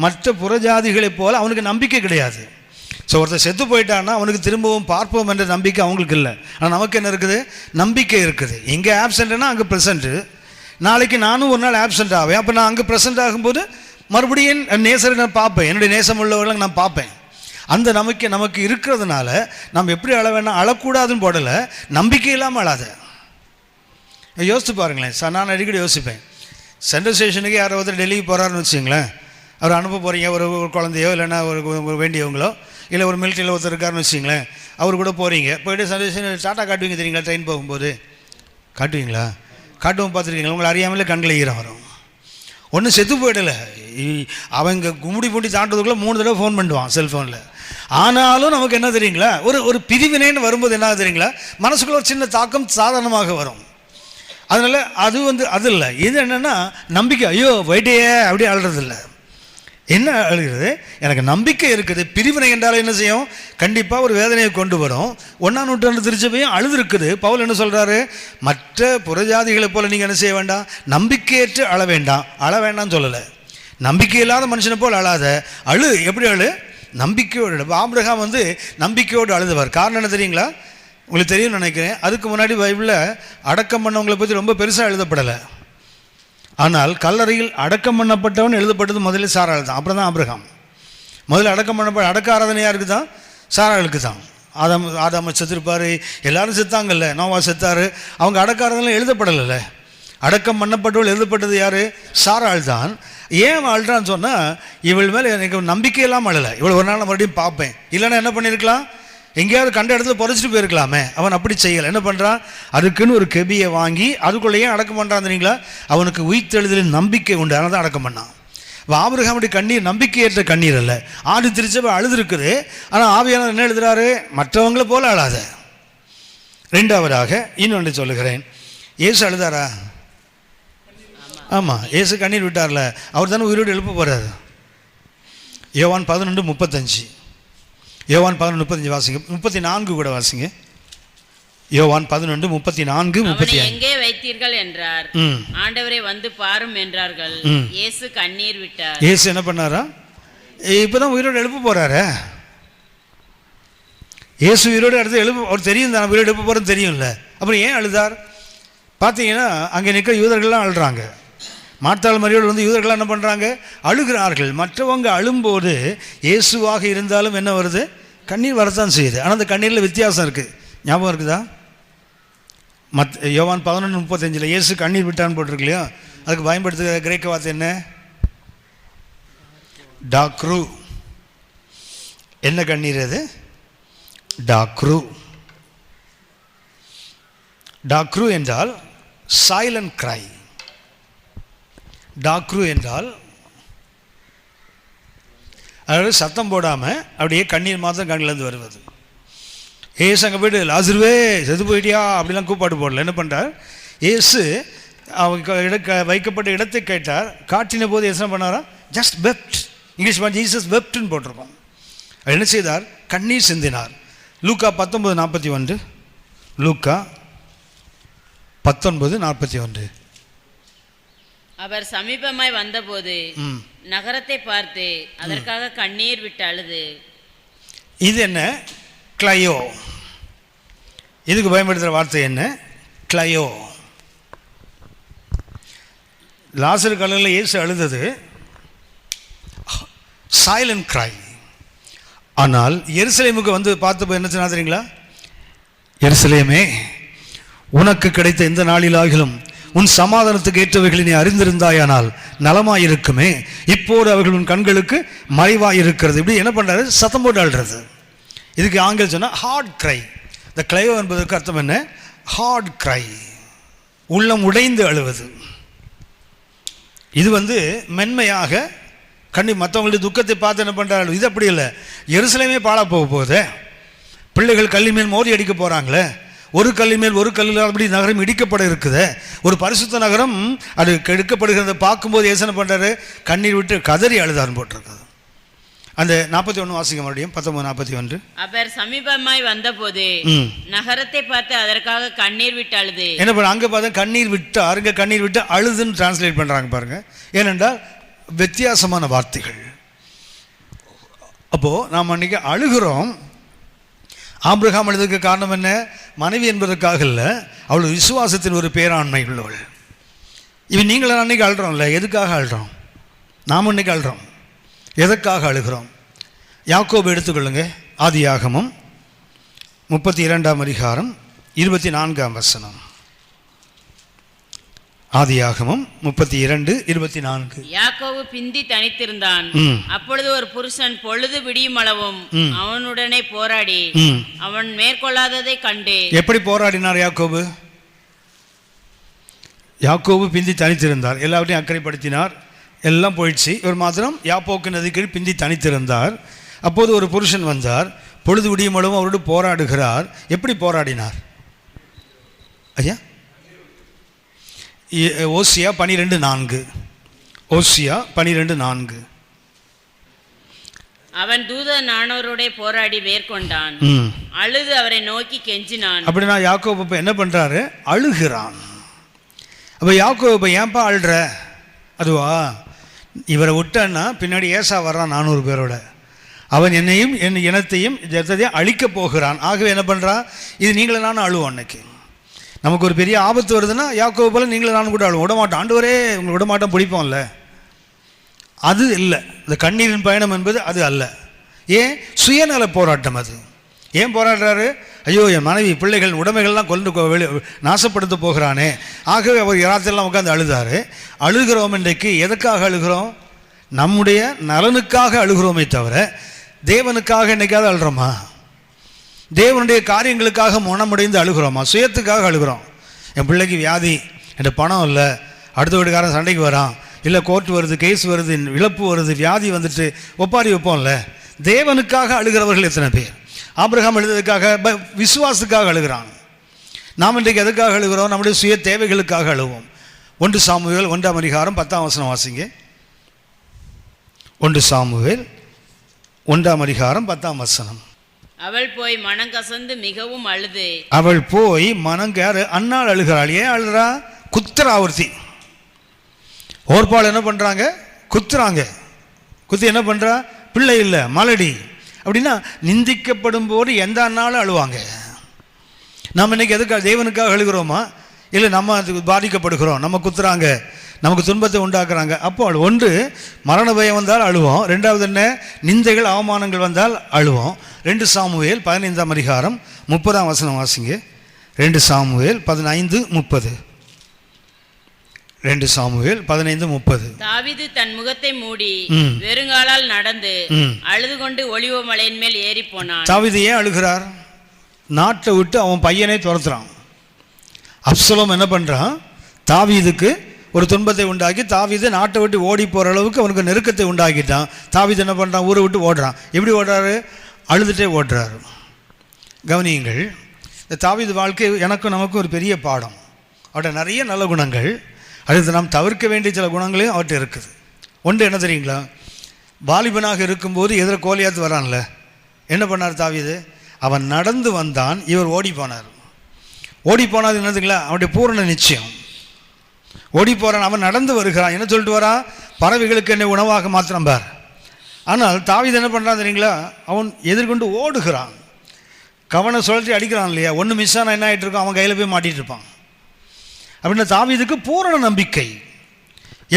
மற்ற புறஜாதிகளைப் போல அவனுக்கு நம்பிக்கை கிடையாது. ஸோ ஒருத்தர் செத்து போயிட்டான்னா அவனுக்கு திரும்பவும் பார்ப்போம் என்ற நம்பிக்கை அவங்களுக்கு இல்லை. ஆனால் நமக்கு என்ன இருக்குது? நம்பிக்கை இருக்குது. இங்கே ஆப்சண்ட்னா அங்கே ப்ரெசண்ட்டு. நாளைக்கு நானும் ஒரு நாள் ஆப்சண்ட் ஆவேன். அப்போ நான் அங்கே ப்ரெசண்ட் ஆகும்போது மறுபடியும் நேசரை நான் பார்ப்பேன், என்னுடைய நேசம் உள்ளவர்களை நான் பார்ப்பேன். அந்த நம்பிக்கை நமக்கு இருக்கிறதுனால நம்ம எப்படி அழ வேணாம், அழக்கூடாதுன்னு போடலை, நம்பிக்கை இல்லாமல் அழாத. யோசித்து பாருங்களேன். நான் அடிக்கடி யோசிப்பேன், சென்ட்ரல் ஸ்டேஷனுக்கு யாரோ ஒருத்தர் டெல்லிக்கு போகிறாருன்னு வச்சுங்களேன், அவர் அனுப்ப போகிறீங்க, ஒரு குழந்தையோ இல்லைன்னா ஒரு வேண்டியவங்களோ, இல்லை ஒரு மிலிட்டரியில் ஒருத்தர் இருக்காருன்னு வச்சுங்களேன், அவர் கூட போகிறீங்க. போய்ட்டு சென்ட்ரல் ஸ்டேஷன் டாட்டா காட்டுவீங்க தெரியுங்களா? ட்ரெயின் போகும்போது காட்டுவீங்களா? காட்டுவோம், பார்த்துருக்கீங்களா? உங்களை அறியாமலே கண்ணில் ஈரம் வரும். ஒன்றும் செத்து போயிடலை, அவங்க கும்பிடி பூண்டி தாண்டதுக்குள்ளே 3 தடவை ஃபோன் பண்ணுவான் செல்ஃபோனில். ஆனாலும் நமக்கு என்ன தெரியுங்களா? ஒரு பிரிவினைன்னு வரும்போது என்ன தெரியுங்களா? மனசுக்குள்ள ஒரு சின்ன தாக்கம் சாதாரணமாக வரும். அதனால் அது இல்லை. இது என்னென்னா நம்பிக்கை. ஐயோ போயிட்டே அப்படியே அழுறதில்லை. என்ன அழுகிறது? எனக்கு நம்பிக்கை இருக்குது. பிரிவினை என்றாலும் என்ன செய்யும்? கண்டிப்பாக ஒரு வேதனையை கொண்டு வரும். 1ஆம் நூற்றாண்டு திருச்சபையும் அழுது இருக்குது. பவுல் என்ன சொல்கிறாரு? மற்ற புறஜாதிகளை போல் நீங்கள் என்ன செய்ய வேண்டாம், நம்பிக்கையற்று அழ வேண்டாம். அழ வேண்டாம்னு சொல்லலை. நம்பிக்கை இல்லாத மனுஷனை போல் அழாத, அழு. எப்படி அழு? நம்பிக்கையோடு. ஆபிரகாம் நம்பிக்கையோடு அழுதுவார். காரணம் என்ன தெரியுங்களா? உங்களுக்கு தெரியும்னு நினைக்கிறேன். அதுக்கு முன்னாடி பைபிளில் அடக்கம் பண்ணவங்களை பற்றி ரொம்ப பெருசாக எழுதப்படலை. ஆனால் கல்லறையில் அடக்கம் பண்ணப்பட்டவன் எழுதப்பட்டது முதல்ல சாராள் தான், அப்புறம் தான் ஆபிரகாம். முதல்ல அடக்கம் பண்ணப்பட்ட அடக்க ஆராதனை யாருக்கு தான்? சாராளுக்கு தான். ஆதாம செத்துருப்பார், எல்லாரும் செத்தாங்கல்ல, நோவா செத்தார். அவங்க அடக்க ஆராதனை எழுதப்படலை. அடக்கம் பண்ணப்பட்டவள் எழுதப்பட்டது யார்? சாராள் தான். ஏன் அழுறான்னு சொன்னால், இவள் மேலே எனக்கு நம்பிக்கை இல்லாமல் அழலை. இவள் ஒரு நாள் மறுபடியும் பார்ப்பேன். இல்லைன்னா என்ன பண்ணியிருக்கலாம்? எங்கேயாவது கண்ட இடத்துல புதைச்சிட்டு போயிருக்கலாமே. அவன் அப்படி செய்யலை. என்ன பண்ணுறான்? அதுக்குன்னு ஒரு கெபியை வாங்கி அதுக்குள்ளேயே அடக்கம் பண்ணுறான் தெரியுங்களா? அவனுக்கு உயிர்த்தெழுதலின் நம்பிக்கை உண்டு, அதனால தான் அடக்கம் பண்ணான். ஆபிரகாமுடைய கண்ணீர் நம்பிக்கையற்ற கண்ணீர் அல்ல. ஆடு திருச்சபை அழுது இருக்குது. ஆனால் ஆவியானவர் என்ன எழுதுறாரு? மற்றவங்களை போல அழாத. 2ஆவதாக இன்னொன்று சொல்லுகிறேன். இயேசு அழுதாரா? ஆமாம், இயேசு கண்ணீர் விட்டார்ல. அவர் தானே உயிரோடு எழுப்ப போகிறார். யோவான் 11:35. யோவான் 11:35 வாசிங்க. 34 கூட வாசிங்க. யோவான் 11:34-35. எங்கே வைத்தீர்கள் என்றார். ஆண்டவரே வந்து பாரும் என்றார்கள். இயேசு கண்ணீர் விட்டார். இயேசு என்ன பண்ணாரா? இப்பதான் உயிரோடு எழுப்ப போறாரு. இயேசு உயிரோடு அடுத்து அவர் தெரியும் தான், உயிரோடு எழுப்ப போறேன்னு தெரியும்ல. அப்புறம் ஏன் அழுதார்? பார்த்தீங்கன்னா அங்கே நிற்கிற யூதர்கள்லாம் அழுறாங்க. மார்த்தாள் மரியோடு யூதர்கள்லாம் என்ன பண்ணுறாங்க? அழுகிறார்கள். மற்றவங்க அழும்போது இயேசுவாக இருந்தாலும் என்ன வருது? கண்ணீர் வரத்தான் செய்யுது. ஆனால் அந்த கண்ணீரில் வித்தியாசம் இருக்குது. ஞாபகம் இருக்குதா? யோவான் 11:35 இயேசு கண்ணீர் விட்டான்னு போட்டிருக்கு இல்லையா? அதுக்கு பயன்படுத்துகிற கிரேக்க வார்த்தை என்ன? டாக்ரு. என்ன கண்ணீர் அது? டாக்ரு. டாக்ரு என்றால் சைலண்ட் கிரை. டாக்ரு என்றால் அதாவது சத்தம் போடாமல் அப்படியே கண்ணீர் மாத்திரம் கண்ணிலேருந்து வருவது. ஏசு அங்கே போய்ட்டு லாசருவே செத்து போயிட்டியா அப்படிலாம் கூப்பாடு போடல. என்ன பண்ணுறார்? இயேசு அவங்க வைக்கப்பட்ட இடத்தை கேட்டார். காட்டின போது என்ன பண்ணாரா? ஜஸ்ட் வெப்ட். இங்கிலீஷ் ஜீசஸ் வெப்ட்னு போட்டிருக்கோம். என்ன செய்தார்? கண்ணீர் சிந்தினார். லூக்கா 19:41. லூக்கா 19:41. அவர் சமீபமாய் வந்தபோது நகரத்தை பார்த்து அதற்காக கண்ணீர் விட்டு அழுது. இது என்ன? கிளையோ. இதுக்கு பயன்படுத்துகிற வார்த்தை என்ன? கிளையோ. லாசரு கல்லறையில் இயேசு அழுதது சைலண்ட் கிரை. ஆனால் எருசலேமுக்கு பார்த்தப்போ என்ன சொன்னா தெரியுங்களா? எருசலேமே, உனக்கு கிடைத்த இந்த நாளிலாகிலும் உன் சமாதானத்துக்கு ஏற்றவைகளை நீ அறிந்திருந்தாயானால் நலமாயிருக்குமே. இப்போது அவர்கள் உன் கண்களுக்கு மறைவாயிருக்கிறது. இப்படி என்ன பண்ணுறாரு? சத்தம் போட்டு அழுறது. இதுக்கு ஆங்கிலம் சொன்னால் ஹார்ட் கிரை. இந்த கிளையோ என்பதற்கு அர்த்தம் என்ன? ஹார்ட் கிரை. உள்ளம் உடைந்து அழுவது. இது மென்மையாக மற்றவங்களுடைய துக்கத்தை பார்த்து என்ன பண்ணுறாரு? இது அப்படி இல்லை. எருசலேமே பாழா போக போகுது. பிள்ளைகள் கல்வி மேல் மோதி அடிக்க போகிறாங்களே. ஒரு கல்லின் மேல் ஒரு கல்லில் அப்படி நகரம் இடிக்கப்பட இருக்குது. ஒரு பரிசுத்த நகரம் அது கெடுக்கப்படுகிறத பார்க்கும்போது ஏசனை பண்ணுறாரு, கண்ணீர் விட்டு கதறி அழுதான்னு போட்டிருக்காது. அந்த 41 வாசிக்க மறுபடியும் 19:41. அவர் சமீபமாய் வந்தபோது நகரத்தை பார்த்து அதற்காக கண்ணீர் விட்டு அழுது. என்ன பண்ண அங்கே பார்த்தா கண்ணீர் விட்டு அருங்க கண்ணீர் விட்டு அழுதுன்னு டிரான்ஸ்லேட் பண்ணுறாங்க பாருங்க. ஏனென்றால் வித்தியாசமான வார்த்தைகள். அப்போது நாம் அன்றைக்கி அழுகிறோம். ஆபிரகாம் அழுதுக்கு காரணம் என்ன? மனைவி என்பதற்காக இல்லை, அவள் விசுவாசத்தின் ஒரு பேராண்மை உள்ளவள். இவன் நீங்களும் அன்றைக்கி அழுறோம்ல, எதுக்காக அழுறோம்? நாம் அன்றைக்கி அழுறோம், எதற்காக அழுகிறோம்? யாக்கோபு எடுத்துக்கொள்ளுங்க. ஆதியாகமம் 32ஆம் அதிகாரம் 24ஆம் வசனம். ஆதியாகமம் 32:24. யாக்கோபு பிந்தி தனித்திருந்தான். அப்பொழுது ஒரு புருஷன் பொழுது விடியும் அளவும் அவனுடனே போராடி அவன் மேற்கொள்ளாததை கண்டு. எப்படி போராடினார் யாக்கோபு? யாக்கோபு பிந்தி தனித்திருந்தார், எல்லாவற்றையும் அக்கறைப்படுத்தினார், எல்லாம் போயிடுச்சு. இவர் மாத்திரம் யாப்போக்கு நதிக்கு பிந்தி தனித்திருந்தார். அப்போது ஒரு புருஷன் வந்தார், பொழுது விடியும் அளவும் அவரோடு போராடுகிறார். எப்படி போராடினார் ஐயா? ஓசியா 12:4. ஓசியா 12:4. அவன் தூதனானவரோட போராடி மேற்கொண்டான், அழுது அவரை நோக்கி கெஞ்சினான். அப்படின்னா யாக்கோபு இப்ப என்ன பண்றாரு? அழுகிறான். அப்ப யாக்கோபு ஏன்பா அழுற? அதுவா, இவரை விட்டான்னா பின்னாடி ஏசா வர்றான் 400 பேரோட. அவன் என்னையும் என் இனத்தையும் ஜனத்தையும் அழிக்கப் போகிறான். ஆகவே என்ன பண்ணுறான்? இது நீங்களே நானும் அழுவோம். அன்னைக்கு நமக்கு ஒரு பெரிய ஆபத்து வருதுன்னா யாக்கோபு போல நீங்களே நானும் கூட அழுவோம். விடமாட்டோம், ஆண்டவரே உங்களை விடமாட்டோம் பிடிப்போம்ல. அது இல்லை, இந்த கண்ணீரின் பயணம் என்பது அது அல்ல. ஏன்? சுயநல போராட்டம். அது ஏன் போராடுறாரு? ஐயோ, என் மனைவி பிள்ளைகள் உடைமைகள்லாம் கொண்டு நாசப்படுத்த போகிறானே. ஆகவே அவர் ராத்திரெல்லாம் உட்காந்து அழுதாரு. அழுகிறோம். இன்றைக்கு எதுக்காக அழுகிறோம்? நம்முடைய நலனுக்காக அழுகிறோமே தவிர தேவனுக்காக என்னைக்காவது அழுகிறோமா? தேவனுடைய காரியங்களுக்காக மனமுடைந்து அழுகிறோமா? சுயத்துக்காக அழுகிறோம். என் பிள்ளைக்கு வியாதி, என் பணம் இல்லை, அடுத்த வீட்டுக்காரன் சண்டைக்கு வரான், இல்லை கோர்ட் வருது, கேஸ் வருது, இழப்பு வருது, வியாதி வந்துட்டு ஒப்பாரி வைப்போம்ல. தேவனுக்காக அழுகிறவர்கள் எத்தனை பேர்? ஆபிரகாம் எழுதுறதுக்காக, விசுவாசத்துக்காக அழுகிறான். நாம் இன்றைக்கு எதுக்காக அழுகிறோம்? நம்முடைய சுய தேவைகளுக்காக அழுவோம். 1 சாமுவேல் 1ஆம் அதிகாரம் 10ஆம் வசனம் வாசிங்க. 1 சாமுவேல் 1ஆம் அதிகாரம் 10ஆம் வசனம். அவள் போய் மனங்கசந்து மிகவும் அழுது. அவள் போய் மனங்காரு அன்னாள் அழுகிறாள். ஏன் அழுகிறா? குத்துறாவர்த்தி. ஓர்பால் என்ன பண்ணுறாங்க? குத்துறாங்க. குத்து என்ன பண்ணுறா? பிள்ளை இல்லை, மலடி. அப்படின்னா நிந்திக்கப்படும் போது எந்த அண்ணாலும் அழுவாங்க. நாம் இன்னைக்கு எதுக்காக? தேவனுக்காக அழுகிறோமா? இல்லை நம்ம அதுக்கு பாதிக்கப்படுகிறோம், நம்ம குத்துறாங்க, நமக்கு துன்பத்தை உண்டாக்குறாங்க. அப்போ ஒன்று மரண பயம் வந்தால் அழுவோம், ரெண்டாவது என்ன? நிந்தைகள் அவமானங்கள் வந்தால் அழுவோம். 2 சாமுவேல் 15ஆம் அதிகாரம் 30ஆம் வசனம் வாசிங்க. 2 சாமுவேல் 15:30. 2 சாமுவேல் 15:30. தாவீது தன் முகத்தை மூடி வெறுங்காலால் நடந்து அழுது கொண்டு ஒலிவ மலையின் மேல் ஏறி போனான். தாவீது ஏன் அழுகிறார்? நாட்டை விட்டு அவன் பையனை துரத்துறான். அப்சலோம் என்ன பண்ணுறான்? தாவீதுக்கு ஒரு துன்பத்தை உண்டாக்கி தாவீது நாட்டை விட்டு ஓடி போகிற அளவுக்கு அவனுக்கு நெருக்கத்தை உண்டாக்கிட்டான். தாவீது என்ன பண்ணுறான்? ஊரை விட்டு ஓடுறான். எப்படி ஓடுறாரு? அழுதுகிட்டே ஓடுறாரு. கவனியுங்கள், இந்த தாவீது வாழ்க்கை எனக்கும் நமக்கும் ஒரு பெரிய பாடம். அவர்கிட்ட நிறைய நல்ல குணங்கள், அடுத்து நாம் தவிர்க்க வேண்டிய சில குணங்களையும் அவர்கிட்ட இருக்குது. ஒன்று என்ன தெரியுங்களா? வாலிபனாக இருக்கும்போது எதிர கோலியாத்து வரான்ல, என்ன பண்ணார் தாவீது? அவன் நடந்து வந்தான், இவர் ஓடி போனார். ஓடி போனாது என்னதுங்களா? அவனுடைய பூரண நிச்சயம். ஓடி போகிறான், அவன் நடந்து வருகிறான். என்ன சொல்லிட்டு வரான்? பறவைகளுக்கு என்னை உணவாக மாத்திரம் பார். ஆனால் தாவீது என்ன பண்ணுறான் தெரியுங்களா? அவன் எதிர்கொண்டு ஓடுகிறான். கவனம் சுழற்றி அடிக்கிறான் இல்லையா? ஒன்று மிஸ் ஆனால் என்ன ஆகிட்டு இருக்கான்? அவன் கையில் போய் மாட்டிகிட்டு இருப்பான். அப்படின்னா தாவீதுக்கு பூரண நம்பிக்கை.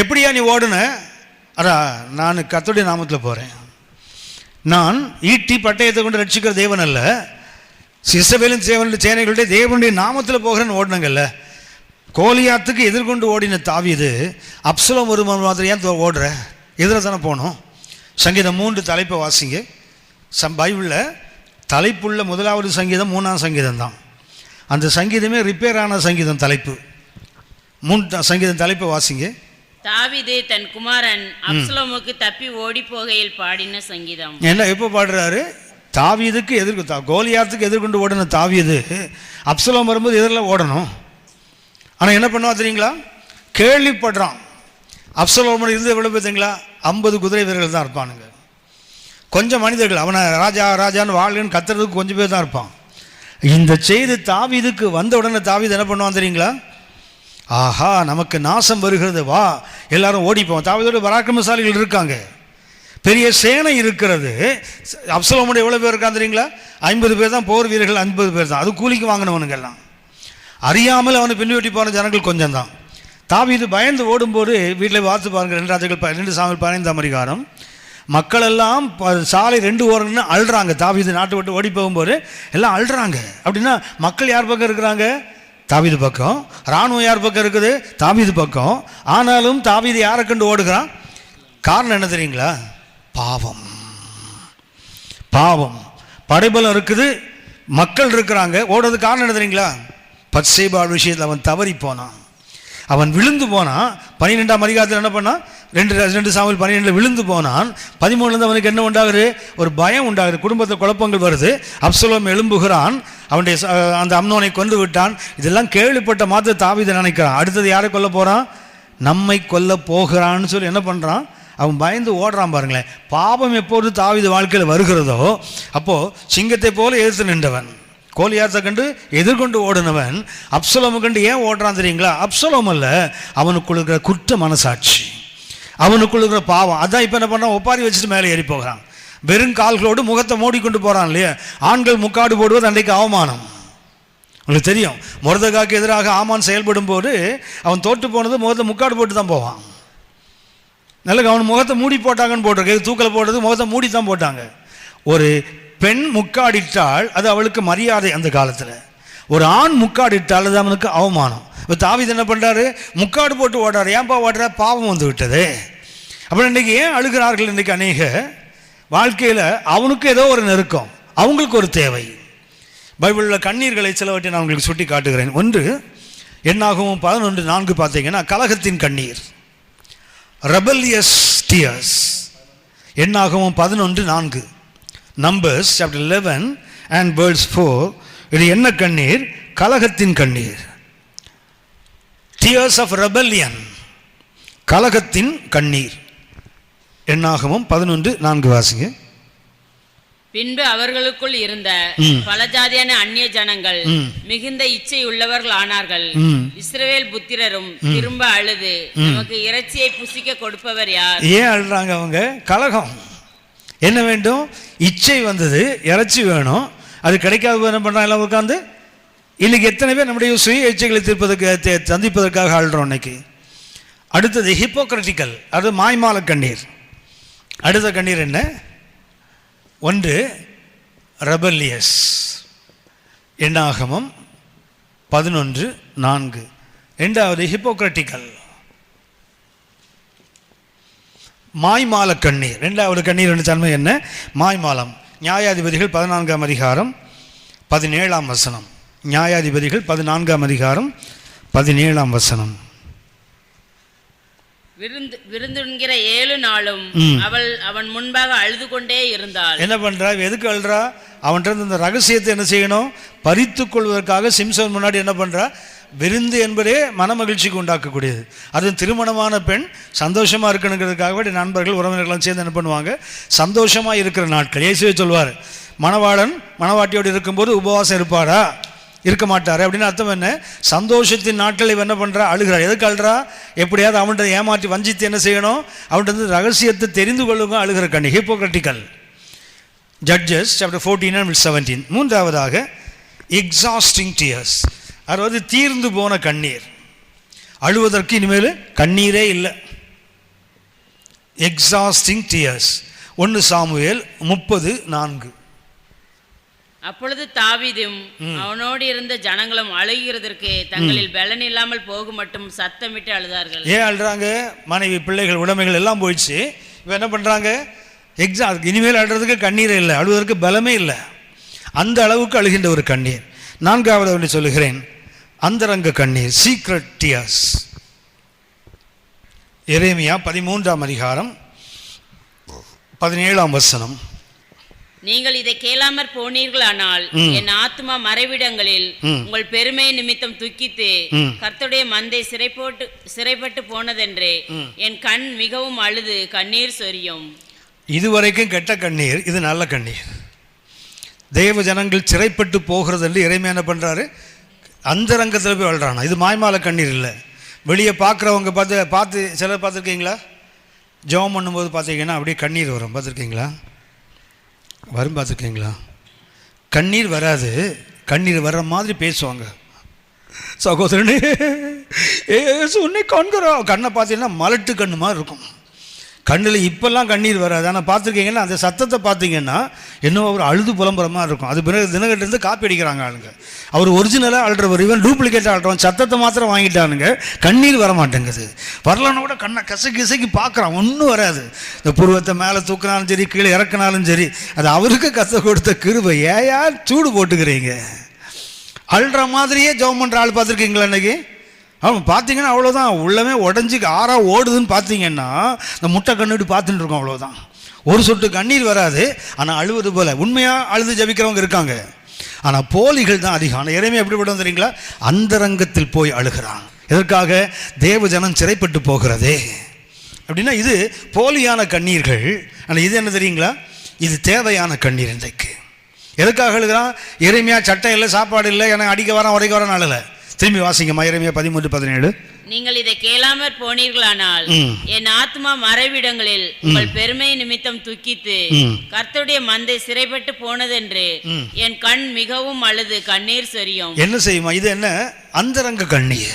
எப்படியா நீ ஓடுன? அடா, நான் கர்த்தருடைய நாமத்தில் போகிறேன், நான் ஈட்டி பட்டயத்தை கொண்டு ரட்சிக்கிற தேவன் அல்ல, இஸ்ரவேலின் சேனைகளுடைய தேவனுடைய நாமத்தில் போகிறேன்னு ஓடினங்கல்ல. கோலியாத்துக்கு எதிர்கொண்டு ஓடின தாவீது அப்சலோம் ஒரு மாதிரி ஏன் ஓடுற? எதிர தானே போகணும். சங்கீதம் 3 தலைப்பை வாசிங்க. பைபிளில் தலைப்புள்ள முதலாவது சங்கீதம் 3ஆம் சங்கீதம் தான். அந்த சங்கீதமே ரிப்பேர் ஆன சங்கீதம். தலைப்பு 3 சங்கீதம் தலைப்பை வாசிங்க. தாவீது தன் குமாரன் அப்சலோமுக்கு தப்பி ஓடி போகையில் பாடின சங்கீதம். என்ன எப்போ பாடுறாரு? தாவீதுக்கு கோலியாத்துக்கு எதிர்கொண்டு ஓடின தாவீது அப்சலோம் வரும்போது எதிரில் ஓடணும். ஆனால் என்ன பண்ணுவா தெரியுங்களா? கேள்விப்படுறான் அப்சலோம் இருந்து எவ்வளோ பார்த்தீங்களா? 50 குதிரை வீரர்கள் தான் இருப்பானுங்க. கொஞ்சம் மனிதர்கள் அவனை ராஜா ராஜான்னு வாழ்ன்னு கத்துறதுக்கு கொஞ்சம் பேர் தான் இருப்பான். இந்த செய்தி தாவீதுக்கு வந்த உடனே தாவீது என்ன பண்ணுவான் தெரியுங்களா? ஆஹா, நமக்கு நாசம் வருகிறது, வா எல்லாரும் ஓடிப்போம். தாவீதோட பராக்கிரமசாலிகள் இருக்காங்க, பெரிய சேனை இருக்கிறது. அப்சலோமோட எவ்வளோ பேர் இருக்கான் தெரியுங்களா? 50 பேர் தான் போர் வீரர்கள், 50 பேர் தான். அது கூலிக்கு வாங்கினவனுங்க எல்லாம். அறியாமல் அவனை பின்வெட்டி போன ஜனங்கள் கொஞ்சம் தான். தாவீது பயந்து ஓடும்போது வீட்டில் பார்த்து பாருங்கள், 2 ராஜாக்கள் 2 சாமுவேல் 15ஆம் அதிகாரம். மக்கள் எல்லாம் சாலை 2 ஓரம்னு அழுறாங்க. தாவீது நாட்டை விட்டு ஓடி போகும்போது எல்லாம் அழுறாங்க. அப்படின்னா மக்கள் யார் பக்கம் இருக்கிறாங்க? தாவீது பக்கம். இராணுவம் யார் பக்கம் இருக்குது? தாவீது பக்கம். ஆனாலும் தாவீது யாரை கண்டு ஓடுகிறான்? காரணம் என்ன தெரியுங்களா? பாவம். பாவம். படைபலம் இருக்குது, மக்கள் இருக்கிறாங்க, ஓடுறது காரணம் என்ன தெரியுங்களா? பத்சேபாள் விஷயத்தில் அவன் தவறி போனான், அவன் விழுந்து போனான். 12ஆம் அதிகாரத்தில் என்ன பண்ணான்? 2 சாமுவேல் 12 விழுந்து போனான். 13 அவனுக்கு என்ன உண்டாகுது? ஒரு பயம் உண்டாகுது, குடும்பத்தில் குழப்பங்கள் வருது. அப்சலோம் எழும்புகிறான், அவனுடைய அந்த அம்னோனை கொண்டு விட்டான். இதெல்லாம் கேள்விப்பட்ட மாத்திர தாவீது நினைக்கிறான், அடுத்தது யாரை கொல்ல போகிறான்? நம்மை கொல்ல போகிறான்னு சொல்லி என்ன பண்ணுறான்? அவன் பயந்து ஓடுறான். பாருங்களேன், பாவம் எப்போது தாவீது வாழ்க்கையில் வருகிறதோ அப்போது சிங்கத்தை போல எதிர்த்து நின்றவன், கோலியாத்தை கண்டு எதிர்கொண்டு ஓடினவன் அப்சலோமை கண்டு ஏன் ஓடுறான் தெரியுங்களா? அப்சலோம் அல்ல, அவனுக்குள்ள இருக்கிற குற்ற மனசாட்சி, அவனுக்குள்ள இருக்கிற பாவம். அதான் இப்போ என்ன பண்ணான்? ஒப்பாரி வச்சுட்டு மேலே ஏறி போகிறான். வெறும் கால்களோடு முகத்தை மூடிக்கொண்டு போகிறான் இல்லையா? ஆண்கள் முக்காடு போடுவது அன்றைக்கு அவமானம். உங்களுக்கு தெரியும், மொர்தெகாய்க்கு எதிராக ஆமான் செயல்படும் போது அவன் தோற்று போனது முகத்தை முக்காடு போட்டு தான் போவான். நல்ல அவன் முகத்தை மூடி போட்டாங்கன்னு போட்டிருக்கு, தூக்கில் போட்டது முகத்தை மூடி தான் போட்டாங்க. ஒரு பெண் முக்காடிட்டால் அது அவளுக்கு மரியாதை அந்த காலத்தில். ஒரு ஆண் முக்காடிட்டால் அது அவனுக்கு அவமானம். இப்போ தாவீது என்ன பண்ணுறாரு? முக்காடு போட்டு ஓடுறாரு. ஏன்பா ஓடுற? பாவம் வந்து விட்டது. அப்புறம் இன்றைக்கி ஏன் அழுகிறார்கள்? இன்றைக்கி அநேக வாழ்க்கையில் அவனுக்கு ஏதோ ஒரு நெருக்கம், அவங்களுக்கு ஒரு தேவை. பைபிளில் கண்ணீர்களை சிலவற்றை நான் உங்களுக்கு சுட்டி காட்டுகிறேன். ஒன்று, என்னாகவும் 11:4 பார்த்தீங்கன்னா கலகத்தின் கண்ணீர், ரெபல்லியஸ் டியர்ஸ். என்னாகவும் 11:4, நம்பர்ஸ் சாப்டர் 11 and verse 4. இது என்ன கண்ணீர்? கலகத்தின் கண்ணீர். Tears of rebellion, கலகத்தின் கண்ணீர். என்னாகவும் 11:4 வாசிங்க. பின்பு அவர்களுக்குள் இருந்த பல ஜாதியான அந்நிய ஜனங்கள் மிகுந்த இச்சை உள்ளவர்கள் ஆனார்கள். இஸ்ரவேல் புத்திரரும் திரும்ப அழுது, நமக்கு இறைச்சியை புசிக்க கொடுப்பவர் யார்? ஏன் அழுறாங்க அவங்க? கலகம். என்ன வேண்டும்? இச்சை வந்தது, இறைச்சி வேணும், அது கிடைக்காத என்ன பண்ணுறாங்க? எல்லாம் உட்காந்து இன்னைக்கு எத்தனை பேர் நம்முடைய சுய இச்சைகளை தீர்ப்பதற்கு சந்திப்பதற்காக ஆள்றோம் இன்னைக்கு. அடுத்தது ஹிப்போக்ரட்டிக்கல், அது மாய்மால கண்ணீர். அடுத்த கண்ணீர் என்ன? ஒன்று ரெபல்லியஸ், என்னாகமம் 11:4. இரண்டாவது ஹிப்போக்ரட்டிக்கல், மாய்மால கண்ணீர். இரண்டாவது கண்ணீர் என்ற தன்மை என்ன? மாய்மாலம். நியாயாதிபதிகள் 14ஆம் அதிகாரம் 17ஆம் வசனம். நியாயாதிபதிகள் 14ஆம் அதிகாரம் 17ஆம் வசனம். விருந்துண்கிற 7 நாளும் அவன் முன்பாக அழுது கொண்டே இருந்தாள். என்ன பண்றா? எதுக்கு அழுறா? அவன்கிட்ட இந்த ரகசியத்தை என்ன செய்யணும்? பறித்துக் கொள்வதற்காக சிம்சோன் முன்னாடி என்ன பண்றா? விருந்து என்பதே மன மகிழ்ச்சிக்கு உண்டாக்கக்கூடியது. அது திருமணமான பெண் சந்தோஷமாக இருக்கணுங்கிறதுக்காக நண்பர்கள் உறவினர்கள்லாம் சேர்ந்து என்ன பண்ணுவாங்க? சந்தோஷமாக இருக்கிற நாட்கள். இயேசுவே சொல்வார், மணவாளன் மணவாட்டியோடு இருக்கும்போது உபவாசம் இருப்பாரா? இருக்க மாட்டார். அப்படின்னு அர்த்தம் என்ன? சந்தோஷத்தின் நாட்கள் இவன் என்ன பண்ணுறா? அழுகிறார். எதுக்கு அழுறா? எப்படியாவது அவன்கிட்ட ஏமாற்றி வஞ்சித்து என்ன செய்யணும்? அவன்கிட்ட ரகசியத்தை தெரிந்து கொள்ளுங்க. அழுகிற கண்ணி, ஹிப்போக்ரட்டிக்கல். Judges chapter 14:17. மூன்றாவதாக எக்ஸாஸ்டிங் டியர்ஸ், அதாவது தீர்ந்து போன கண்ணீர். அழுவதற்கு இனிமேல் கண்ணீரே இல்லை. Exhausting tears. 1 சாமுவேல் 30:4. அப்பொழுது தாவீதும் அவனோடு இருந்த ஜனங்களும் அழுகிறதற்கு தங்களில் பலன் இல்லாமல் போக மட்டும் சத்தமிட்டு அழுதார்கள். ஏன் அழுறாங்க? மனைவி, பிள்ளைகள், உடைமைகள் எல்லாம் போயிடுச்சு. இவன் என்ன பண்றாங்க? இனிமேல் அழுறதுக்கு கண்ணீரே இல்லை, அழுவதற்கு பலமே இல்லை. அந்த அளவுக்கு அழுகின்ற ஒரு கண்ணீர். 4வது ஒன்று சொல்லுகிறேன், அந்தரங்க கண்ணீர், சீக்ரெட் டியர்ஸ். எரேமியா 13ஆம் அதிகாரம் 17ஆம் வசனம். நீங்கள் இதை கேளாமற் போனீர்களானால் என் ஆத்மா மறைவிடங்களில் உங்கள் பெருமை நிமித்தம் துக்கித்து கர்த்தருடைய மந்தை சிறைப்பட்டு போனதென்று என் கண் மிகவும் அழுது கண்ணீர் சொரியும். இதுவரைக்கும் கெட்ட கண்ணீர், இது நல்ல கண்ணீர். தேவ ஜனங்கள் சிறைப்பட்டு போகிறது என்று இறைமையா என்ன பண்ணுறாரு? அந்தரங்கத்தில் போய் அழுறானா. இது மாய்மால கண்ணீர் இல்லை. வெளியே பார்க்குறவங்க பார்த்து சிலர் பார்த்துருக்கீங்களா? ஜெபம் பண்ணும்போது பார்த்தீங்கன்னா அப்படியே கண்ணீர் வரும், பார்த்துருக்கீங்களா? வரும், பார்த்துருக்கீங்களா? கண்ணீர் வராது, கண்ணீர் வர்ற மாதிரி பேசுவாங்க. சகோதரனே உன்னை காண்கிறோம், கண்ணை பார்த்தீங்கன்னா மலட்டு கண்ணு மாதிரி இருக்கும். கண்ணில் இப்போல்லாம் கண்ணீர் வராது, ஆனால் பார்த்துருக்கீங்கன்னா அந்த சத்தத்தை பார்த்தீங்கன்னா இன்னும் அவர் அழுது புலம்புற மாதிரி இருக்கும். அது பிறகு தினகட்டிலேருந்து காப்பி அடிக்கிறாங்க ஆளுங்க. அவர் ஒரிஜினலாக அழுறவர், இவன் டூப்ளிகேட்டாக அழுறவன், சத்தத்தை மாத்திரம் வாங்கிட்டானுங்க, கண்ணீர் வர மாட்டேங்குது. வரலன்னு கூட கண்ணை கசக்கி பார்க்குறான், ஒன்றும் வராது. இந்த புருவத்தை மேலே தூக்கினாலும் சரி, கீழே இறக்குனாலும் சரி, அது அவருக்கு கத்த கொடுத்த கிருபை. ஏயா சூடு போட்டுக்கிறீங்க? அழுற மாதிரியே ஜெபம் பண்ணுற ஆள் பார்த்துருக்கீங்களா இன்னைக்கு? அவன் பார்த்தீங்கன்னா அவ்வளோதான், உள்ளமே உடஞ்சி ஆறாக ஓடுதுன்னு பார்த்தீங்கன்னா இந்த முட்டை கண்ணுட்டு பார்த்துட்டு இருக்கோம், அவ்வளோதான். ஒரு சொட்டு கண்ணீர் வராது, ஆனால் அழுவது போல் உண்மையாக அழுது ஜபிக்கிறவங்க இருக்காங்க. ஆனால் போலிகள் தான் அதிகம். ஆனால் இறைமையா எப்படிப்பட்டது தெரியுங்களா? அந்தரங்கத்தில் போய் அழுகிறான். எதற்காக? தேவ ஜனம் சிறைப்பட்டு போகிறதே அப்படின்னா இது போலியான கண்ணீர்கள். ஆனால் இது என்ன தெரியுங்களா? இது தேவையான கண்ணீர். இன்றைக்கு எதுக்காக அழுகிறான்? இறைமையா சட்டை இல்லை, சாப்பாடு இல்லை, எனக்கு அடிக்க வரான் உரைக்க வரான் அழலை. திரும்பி வாசிங்கம்மா, எரேமியா 13:17. நீங்கள் இதை கேளாமற் போனீர்களானால் என் ஆத்மா மறைவிடங்களில் உங்கள் பெருமை நிமித்தம் துக்கித்து கர்த்தருடைய மந்தை சிறைப்பட்டு போனதென்று என் கண் மிகவும் அழுது கண்ணீர் சொரியும். என்ன செய்யுமா? இது என்ன? அந்தரங்க கண்ணீர்.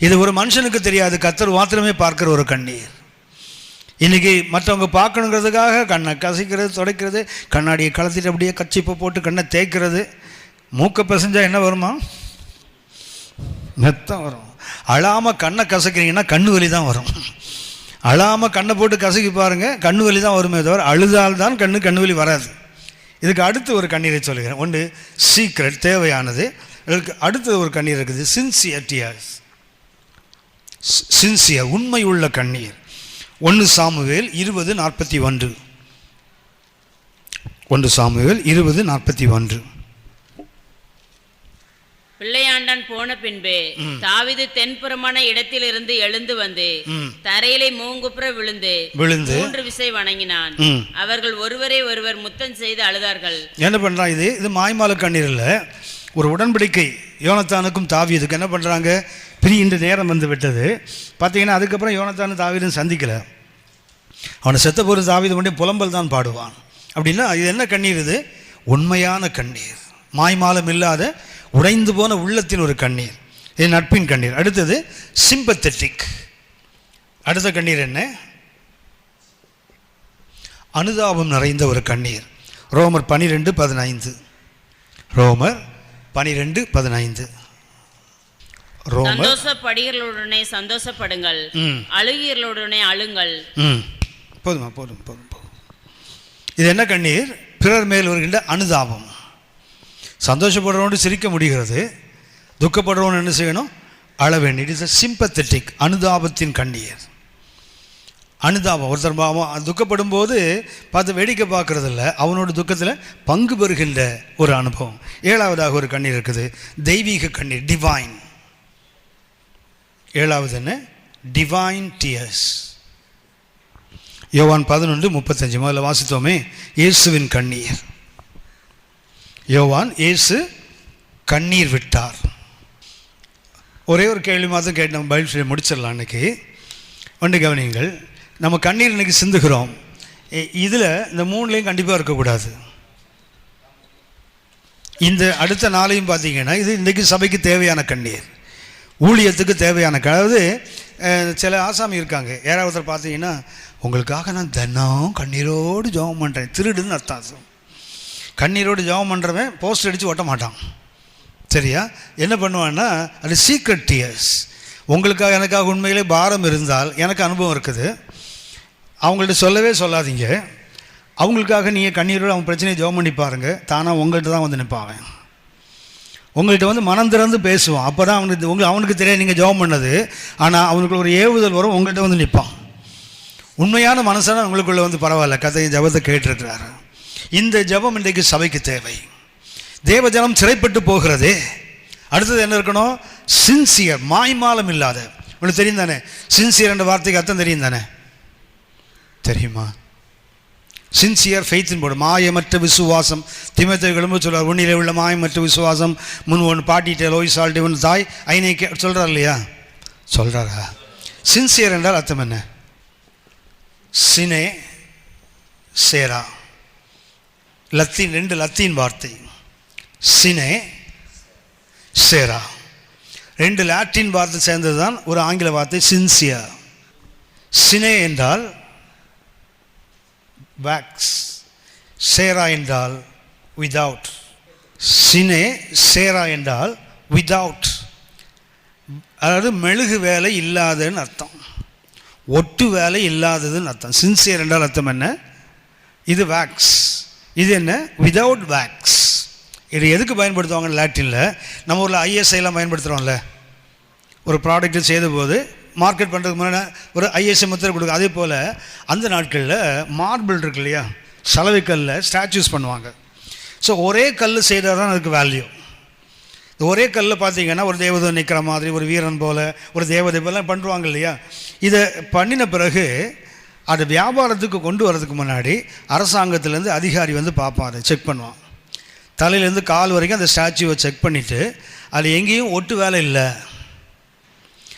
இது ஒரு மனுஷனுக்கு தெரியாது, கர்த்தர் மாத்திரமே பார்க்கிற ஒரு கண்ணீர். இன்னைக்கு மற்றவங்க பார்க்கணுங்கிறதுக்காக கண்ணை கசிக்கிறது, துடைக்கிறது, கண்ணாடியை கலத்திட்டு அப்படியே கச்சிப்பை போட்டு கண்ணை தேய்க்கிறது. மூக்க பசஞ்சா என்ன வருமா? மெத்தம் வரும். அழாமல் கண்ணை கசக்கிறீங்கன்னா கண்ணு வலி தான் வரும். அழாமல் கண்ணை போட்டு கசக்கி பாருங்கள், கண்ணு வலி தான் வருமே தவிர அழுதால்தான் கண்ணு வலி வராது. இதுக்கு அடுத்து ஒரு கண்ணீரை சொல்லுகிறேன். ஒன்று சீக்ரெட், தேவையானது. அடுத்தது ஒரு கண்ணீர் இருக்குது, சின்சியர், உண்மை உள்ள கண்ணீர். 1 சாமுவேல் 20:41. 1 சாமுவேல் 20:41. பிள்ளையாண்டான் போன பின்பு தாவீது தென்புறமான இடத்திலிருந்து எழுந்து வந்து தரையிலே மூங்குப்புற விழுந்து 3 விசை வணங்கினான். அவர்கள் ஒருவரை ஒருவர் முத்தம் செய்து அழுதார்கள். என்ன பண்றான்? இது மாய்மால கண்ணீர் இல்ல, ஒரு உடன்படிக்கை. யோனத்தானுக்கும் தாவீதுக்கு என்ன பண்றாங்க? பிரிகின்ற நேரம் வந்து விட்டது. பார்த்தீங்கன்னா அதுக்கப்புறம் யோனத்தானு தாவீதும் சந்திக்கல. அவனை செத்த போது தாவீது கொண்டே புலம்பல் தான் பாடுவான். அப்படின்னா இது என்ன கண்ணீர்? இது உண்மையான கண்ணீர், மாய்மாலம் இல்லாத உடைந்து போன உள்ளத்தின் ஒரு கண்ணீர். இது நட்பின் கண்ணீர். அடுத்தது சிம்பத்தட்டிக். அடுத்த கண்ணீர் என்ன? அனுதாபம் நிறைந்த ஒரு கண்ணீர். ரோமர் 12:15. ரோமர் 12:15. சந்தோஷப்படுகிறவர்களுடனே சந்தோஷப்படுங்கள், அழுகிறவர்களுடனே அழுங்கள். போதும். இது என்ன கண்ணீர்? பிறர் மேல் வருகின்ற அனுதாபம். சந்தோஷப்படுறவனோடு சிரிக்க முடிகிறது, துக்கப்படுறவன் என்ன செய்யணும்? அழ வேண்டும். இட் இஸ் அ சிம்பத்தட்டிக், அனுதாபத்தின் கண்ணீர். அனுதாபம். ஒருத்தர் துக்கப்படும் போது பார்த்து வேடிக்கை பார்க்கறது இல்லை, அவனோட துக்கத்தில் பங்கு பெறுகின்ற ஒரு அனுபவம். 7வதாக ஒரு கண்ணீர் இருக்குது, தெய்வீக கண்ணீர், டிவைன். 7வது என்ன? Divine tears. யோவான் 11:35 முதல்ல வாசித்தோமே, இயேசுவின் கண்ணீர். யோவான், இயேசு கண்ணீர் விட்டார். ஒரே ஒரு கேள்வி மாதம் கேட்டு நம்ம பைபிள் சொல்லி முடிச்சிடலாம். அன்றைக்கி ஒன்று கவனிங்கள், நம்ம கண்ணீர் இன்றைக்கி சிந்துகிறோம். இதில் இந்த 3லையும் கண்டிப்பாக இருக்கக்கூடாது. இந்த அடுத்த 4ஐயும் பார்த்தீங்கன்னா இது இன்றைக்கி சபைக்கு தேவையான கண்ணீர், ஊழியத்துக்கு தேவையான. அதாவது சில ஆசாமி இருக்காங்க, யாராவது பார்த்தீங்கன்னா உங்களுக்காக நான் தினம் கண்ணீரோடு ஜெபம் பண்ணுறேன், திருடுன்னு அர்த்தம். கண்ணீரோடு ஜெபம் பண்ணுறவன் போஸ்டர் அடித்து ஓட்ட மாட்டான். சரியா? என்ன பண்ணுவான்னா அது சீக்ரெட் டியர்ஸ். உங்களுக்காக எனக்காக உண்மையிலே பாரம் இருந்தால், எனக்கு அனுபவம் இருக்குது, அவங்கள்ட்ட சொல்லவே சொல்லாதீங்க. அவங்களுக்காக நீங்கள் கண்ணீரோடு அவங்க பிரச்சனையை ஜெபம் பண்ணி பாருங்கள், தானாக உங்கள்கிட்ட தான் வந்து நிற்பாங்க. உங்கள்கிட்ட வந்து மனம் திறந்து பேசுவான். அப்போ தான் அவனுக்கு தெரியாது நீங்கள் ஜெபம் பண்ணது. ஆனால் அவனுக்கு ஒரு ஏவுதல் வரும், உங்கள்கிட்ட வந்து நிற்பான். உண்மையான மனசான உங்களுக்குள்ளே வந்து பரவாயில்ல, கதையை ஜபத்தை கேட்டுருக்கிறாரு. இந்த ஜெபம் இன்றைக்கு சபைக்கு தேவை. தேவஜனம் சிறைப்பட்டு போகிறதே. அடுத்தது என்ன இருக்கணும்? சின்சியர், மாய்மாலம் இல்லாத. உங்களுக்கு தெரியும் தானே சின்சியர் என்ற வார்த்தைக்கு அர்த்தம் தெரியும் தானே? தெரியுமா? சின்சியர் ஃபெய்த்தின் போடு மாயமற்ற விசுவாசம். தீமோத்தேயுவிடம் சொல்றார், உன்னிலே உள்ள மாயமற்ற விசுவாசம் முன் ஒன்று பாட்டிட்டே லோய் சால்ட்டி ஒன்று தாய் ஐநே சொல்கிறார் இல்லையா? சொல்கிறாரா? சின்சியர் என்றால் அர்த்தம் என்ன? சினே சேரா. லத்தீன், 2 லத்தீன் வார்த்தை. சினே சேரா 2 லாட்டின் வார்த்தை சேர்ந்தது தான் ஒரு ஆங்கில வார்த்தை சின்சியர். சினே என்றால் வேக்ஸ், சேரா என்றால் விதவுட். சினே சேரா என்றால் விதவுட், அதாவது மெழுகு வேலை இல்லாதன்னு அர்த்தம், ஒட்டு வேலை இல்லாததுன்னு அர்த்தம். சின்சியர் என்றால் அர்த்தம் என்ன? இது வேக்ஸ், இது என்ன? Without wax. இது எதுக்கு பயன்படுத்துவாங்க லாட்டினில்? நம்ம ஊரில் ஐஎஸ்ஐலாம் பயன்படுத்துகிறோம்ல. ஒரு ப்ராடக்ட்டு செய்த போது மார்க்கெட் பண்ணுறதுக்கு முன்னாடி ஒரு ஐஎஸ்ஐ முத்திரை கொடுக்கும். அதே போல் அந்த நாட்களில் மார்பிள் இருக்கு இல்லையா, சலவைக்கல்லில் ஸ்டாச்சூஸ் பண்ணுவாங்க. ஸோ ஒரே கல் செய்தால் தான் அதுக்கு வேல்யூ. ஒரே கல்லில் பார்த்தீங்கன்னா ஒரு தேவதை நிற்கிற மாதிரி, ஒரு வீரன் போல், ஒரு தேவதை போலாம் பண்ணுவாங்க இல்லையா? இதை பண்ணின பிறகு அது வியாபாரத்துக்கு கொண்டு வரதுக்கு முன்னாடி அரசாங்கத்திலேருந்து அதிகாரி வந்து பார்ப்பான், அதை செக் பண்ணுவான். தலையிலேருந்து கால் வரைக்கும் அந்த ஸ்டாச்சுவை செக் பண்ணிவிட்டு அது எங்கேயும் ஒட்டு வேலை இல்லை,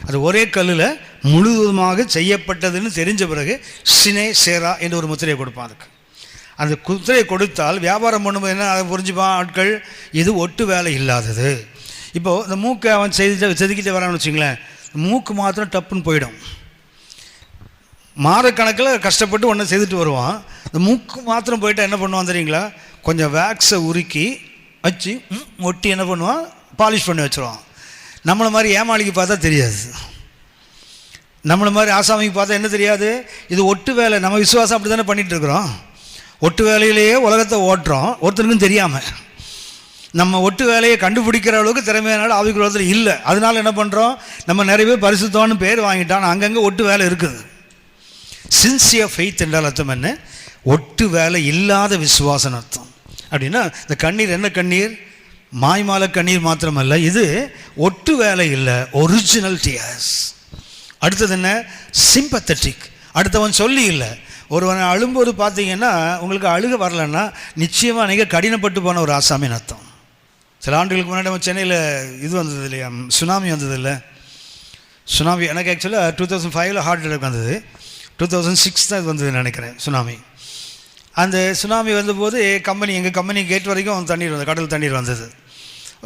அது ஒரே கல்லில் முழுவதுமாக செய்யப்பட்டதுன்னு தெரிஞ்ச பிறகு சினே சேரா என்று ஒரு முத்திரையை கொடுப்பான். அதுக்கு அந்த முத்திரையை கொடுத்தால் வியாபாரம் பண்ணும்போது என்ன அதை புரிஞ்சுப்பான் ஆட்கள், இது ஒட்டு வேலை இல்லாதது. இப்போது இந்த மூக்கை அவன் செதுக்கிட்டு வரான்னு வச்சுங்களேன், மூக்கு மாத்திரம் டப்புன்னு போயிடும். மாதக்கணக்கில் கஷ்டப்பட்டு ஒன்று செய்துட்டு வருவான். இந்த மூக்கு மாத்திரம் போயிட்டால் என்ன பண்ணுவான் தெரியுங்களா? கொஞ்சம் வேக்ஸை உருக்கி வச்சு ஒட்டி என்ன பண்ணுவான், பாலிஷ் பண்ணி வச்சுருவான். நம்மளை மாதிரி ஏமாளிக்கு பார்த்தா தெரியாது, நம்மளை மாதிரி ஆசாமிக்கு பார்த்தா என்ன தெரியாது, இது ஒட்டு வேலை. நம்ம விசுவாசம் அப்படி தானே பண்ணிகிட்டு இருக்கிறோம். ஒட்டு வேலையிலேயே உலகத்தை ஓட்டுறோம், ஒருத்தருக்கும் தெரியாமல். நம்ம ஒட்டு வேலையை கண்டுபிடிக்கிற அளவுக்கு திறமையான ஆவிக்குள்ளத்தில் இல்லை. அதனால என்ன பண்ணுறோம், நம்ம நிறைய பேர் பரிசுத்தம்னு பேர் வாங்கிட்டான், அங்கங்கே ஒட்டு வேலை இருக்குது. சின்சியர் ஃபெய்த் என்றால் அர்த்தம் என்ன? ஒட்டு வேலை இல்லாத விசுவாசம் அர்த்தம். அப்படின்னா இந்த கண்ணீர் என்ன கண்ணீர்? மாய்மால கண்ணீர் மாத்திரமல்ல, இது ஒட்டு வேலை இல்லை, ஒரிஜினல் டியர்ஸ். அடுத்தது என்ன? சிம்பத்தட்டிக். அடுத்தவன் சொல்லி இல்லை. ஒருவனை அழும்போது பார்த்தீங்கன்னா உங்களுக்கு அழுக வரலன்னா நிச்சயமாக நீங்கள் கடினப்பட்டு போன ஒரு ஆசாமின்னு அர்த்தம். சில ஆண்டுகளுக்கு முன்னாடி நம்ம சென்னையில் இது வந்தது இல்லையா, சுனாமி வந்தது இல்லை? சுனாமி எனக்கு ஆக்சுவலாக 2005 ஹார்ட் அட்டாக் வந்தது. 2006 தான் இது வந்ததுன்னு நினைக்கிறேன் சுனாமி. அந்த சுனாமி வந்தபோது எங்கள் கம்பெனி கேட் வரைக்கும் தண்ணீர் வந்தது, கடல் தண்ணீர் வந்தது.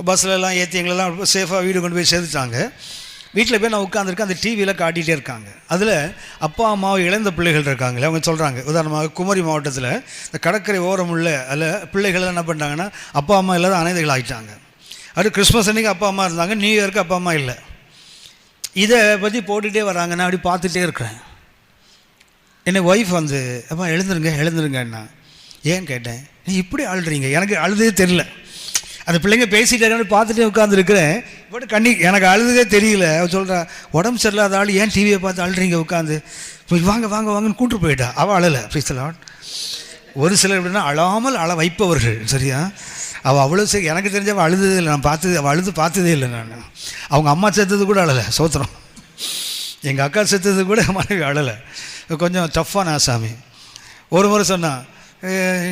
பஸ்ஸிலலாம் ஏற்றி எங்களெல்லாம் சேஃபாக வீடு கொண்டு போய் சேர்த்துட்டாங்க. வீட்டில் போய் நான் உட்காந்துருக்கேன், அந்த டிவியில் காட்டிகிட்டே இருக்காங்க. அதில் அப்பா அம்மாவை இழந்த பிள்ளைகள் இருக்காங்களே, அவங்க சொல்கிறாங்க. உதாரணமாக குமரி மாவட்டத்தில் இந்த கடற்கரை ஓரம் உள்ள அதில் பிள்ளைகள் என்ன பண்ணிட்டாங்கன்னா அப்பா அம்மா இல்லாத அனைதைகள் ஆகிட்டாங்க. அது கிறிஸ்மஸ் அன்றைக்கி அப்பா அம்மா இருந்தாங்க, நியூ இயருக்கு அப்பா அம்மா இல்லை. இதை பற்றி போட்டுகிட்டே வராங்க. நான் அப்படி பார்த்துட்டே இருக்கிறேன். என்னை ஒய்ஃப் வந்து அப்பா எழுந்துருங்கண்ணா. ஏன் கேட்டேன், நீ இப்படி அழுறீங்க? எனக்கு அழுதே தெரியல. அந்த பிள்ளைங்க பேசிட்டாங்கன்னு பார்த்துட்டே உட்காந்துருக்கிறேன். பட் எனக்கு அழுதே தெரியல. அவள் சொல்கிறா, உடம்பு சரியில்லாத ஆள் ஏன் டிவியை பார்த்து அழுறீங்க உட்காந்து? வாங்க வாங்க வாங்கன்னு கூப்பிட்டு போயிட்டா. அவள் அழலை. ப்ளீஸ்லாம் ஒரு சிலர் எப்படின்னா அழாமல் அழ வைப்பவர்கள். சரியா? அவள் அவ்வளோ சரி, எனக்கு தெரிஞ்ச அவள் அழுததே இல்லை. நான் அவள் பார்த்ததே இல்லை. நான் அவங்க அம்மா செத்தது கூட அழலை, சோத்திரம். எங்கள் அக்கா செத்தது கூட மனைவி அழலை. கொஞ்சம் டஃப்பான ஆசாமி. ஒரு முறை சொன்னான்,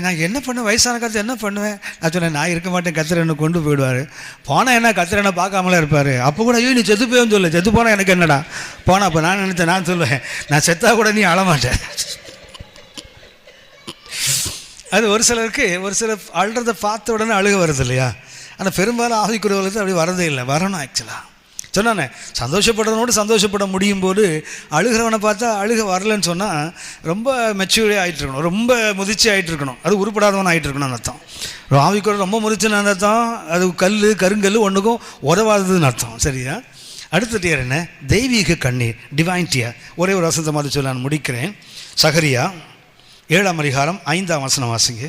நான் என்ன பண்ணுவேன், வயசான காலத்தில் என்ன பண்ணுவேன்? நான் சொன்னேன், நான் இருக்க மாட்டேன், கத்திர என்ன கொண்டு போயிடுவார். போனால் என்ன, கத்திர என்ன பார்க்காமலே இருப்பார். அப்போ கூட ஐயோ நீ செத்து போயன்னு சொல்ல, செத்து போனால் எனக்கு என்னடா போனால். அப்போ நான் நினைத்தேன், நான் சொல்லுவேன், நான் செத்தா கூட நீ அழமாட்டேன். அது ஒரு சிலருக்கு ஒரு சிலர் அழுறதை பார்த்த உடனே அழுக வருது இல்லையா? ஆனால் பெரும்பாலும் ஆவிக்குரியவர்களுக்கு அப்படி வரதே இல்லை. வரணும் ஆக்சுவலாக சொன்னானே, சந்தோஷப்படுறவனோடு சந்தோஷப்பட முடியும் போது அழுகிறவனை பார்த்தா அழுக வரலன்னு சொன்னால் ரொம்ப மெச்சூரி ஆகிட்டு இருக்கணும், ரொம்ப முதிர்ச்சி ஆகிட்டு இருக்கணும், அது உருப்படாதவன் ஆகிட்டு இருக்கணும்னு அர்த்தம். ஆவிக்குறை ரொம்ப முதிர்ச்சின்னு அர்த்தம், அது கருங்கல் ஒன்றுக்கும் உதவாததுன்னு அர்த்தம். சரியா? அடுத்த டியர் என்ன? தெய்வீக கண்ணீர், டிவைன் டியர். ஒரே ஒரு வசனத்தை மாதிரி சொல்ல நான் முடிக்கிறேன். சகரியா 7ஆம் அதிகாரம் 5ஆம் வசனம் வாசிங்க.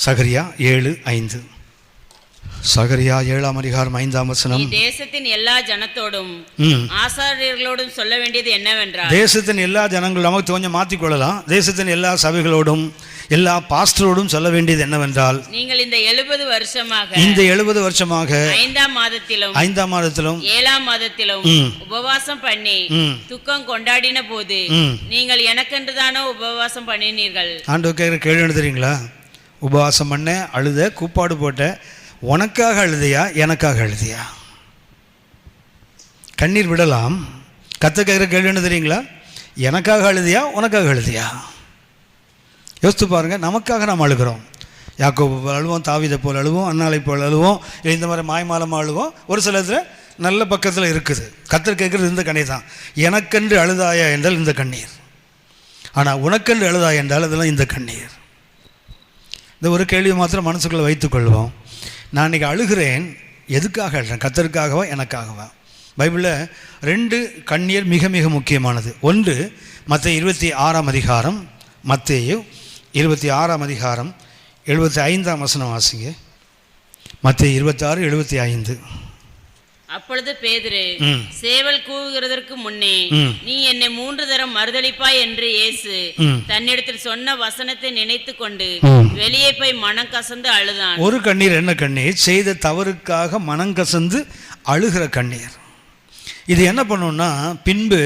சகரியா 7:5. சகரியா 7ஆம் அதிகாரம் 5ஆம் வசனம். தேசத்தின் எல்லா ஜனத்தோடும் ஆசாரியர்களோடும் சொல்ல வேண்டியது என்னவென்றால், தேசத்தின் எல்லா ஜனங்களும் நமக்கு கொஞ்சம் மாற்றிக்கொள்ளலாம். தேசத்தின் எல்லா சபைகளோடும் எல்லா பாஸ்டரோடும் சொல்ல வேண்டியது என்னவென்றால், நீங்கள் இந்த 70 வருஷமாக 70 வருஷமாக 5ஆம் மாதத்திலும் 5ஆம் மாதத்திலும் 7ஆம் மாதத்திலும் உபவாசம் பண்ணி துக்கம் கொண்டாடின போது நீங்கள் எனக்கென்றுதானோ உபவாசம் பண்ணினீர்கள். ஆண்டவர் கேட்குற கேள்வி என்ன தெரியுங்களா? உபவாசம் பண்ண, அழுத, கூப்பாடு போட்ட, உனக்காக அழுதியா எனக்காக அழுதியா? கண்ணீர் விடலாம். கர்த்தர் கேட்குற கேள்வி என்ன தெரியுங்களா? எனக்காக அழுதியா உனக்காக அழுதியா? யோசித்து பாருங்கள். நமக்காக நாம் அழுகிறோம். யாக்கோபு போல் அழுவோம், தாவீதை போல் அழுவோம், அன்னாளை போல் அழுவோம், இல்லை இந்த மாதிரி மாய்மாலமாக அழுவோம். ஒரு சில இதில் நல்ல பக்கத்தில் இருக்குது. கர்த்தர் கேட்குறது இந்த கண்ணீர் தான். எனக்கென்று அழுதாயா என்றால் இந்த கண்ணீர். ஆனால் உனக்கென்று அழுதாயா என்றால் அதெல்லாம் இந்த கண்ணீர். இந்த ஒரு கேள்வி மாத்திரம் மனசுக்குள்ளே வைத்துக்கொள்வோம். நான் இன்றைக்கி அழுகிறேன், எதுக்காக அழுகிறேன்? கர்த்தருக்காகவா எனக்காகவா? பைபிளில் 2 கண்ணீர் மிக மிக முக்கியமானது. ஒன்று மத்தேயு 26ஆம் அதிகாரம், மத்தேயு 26ஆம் அதிகாரம் 75ஆம் வசனம் வாசிங்க. மத்தேயு 26:75. அப்பொழுது பேதுரு, சேவல் கூவுகிறதற்கு முன்னே நீ என்னை 3 தரம் மறுதலிப்பாய் என்று இயேசு தன்னிடத்தில் சொன்ன வசனத்தை நினைத்து கொண்டு வெளியே போய் மனம் கசந்து அழுதான். ஒரு கண்ணீர் என்ன கண்ணீர்? செய்த தவறுக்காக மனம் கசந்து அழுகிற கண்ணீர். இது என்ன பண்ணுன்னா, பின்பு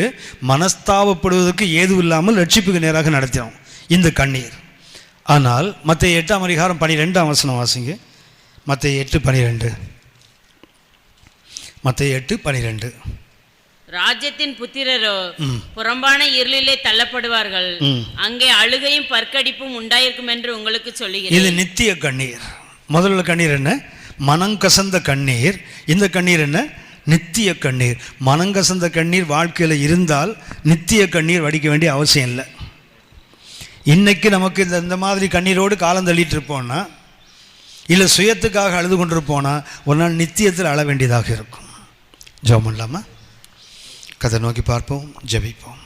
மனஸ்தாபப்படுவதற்கு ஏதுவில்லாமல் ரட்சிப்புக்கு நேராக நடத்தினோம் இந்த கண்ணீர். ஆனால் மத்தேயு 8ஆம் அதிகாரம் 12ஆம் வசனம் வாசிங்க. மத்தேயு 8:12. மத்தேயு 8:12. ராஜ்யத்தின் புத்திரரோ புறம்பான இருளிலே தள்ளப்படுவார்கள், அங்கே அழுகையும் பற்கடிப்பும் உண்டாயிருக்கும் என்று உங்களுக்கு சொல்லுகிறேன். இது நித்திய கண்ணீர். முதல்ல கண்ணீர் என்ன? மனங்கசந்த கண்ணீர். இந்த கண்ணீர் என்ன? நித்திய கண்ணீர். மனங்கசந்த கண்ணீர் வாழ்க்கையில் இருந்தால் நித்திய கண்ணீர் வடிக்க வேண்டிய அவசியம் இல்லை. இன்னைக்கு நமக்கு இந்த மாதிரி கண்ணீரோடு காலம் தள்ளிட்டு இருப்போம்னா, இல்லை சுயத்துக்காக அழுது கொண்டிருப்போனா, ஒரு நாள் நித்தியத்தில் அழ வேண்டியதாக இருக்கும். ஜெபம் பண்ணலாமா? கதை நோக்கி பார்ப்போம், ஜெபிப்போம்.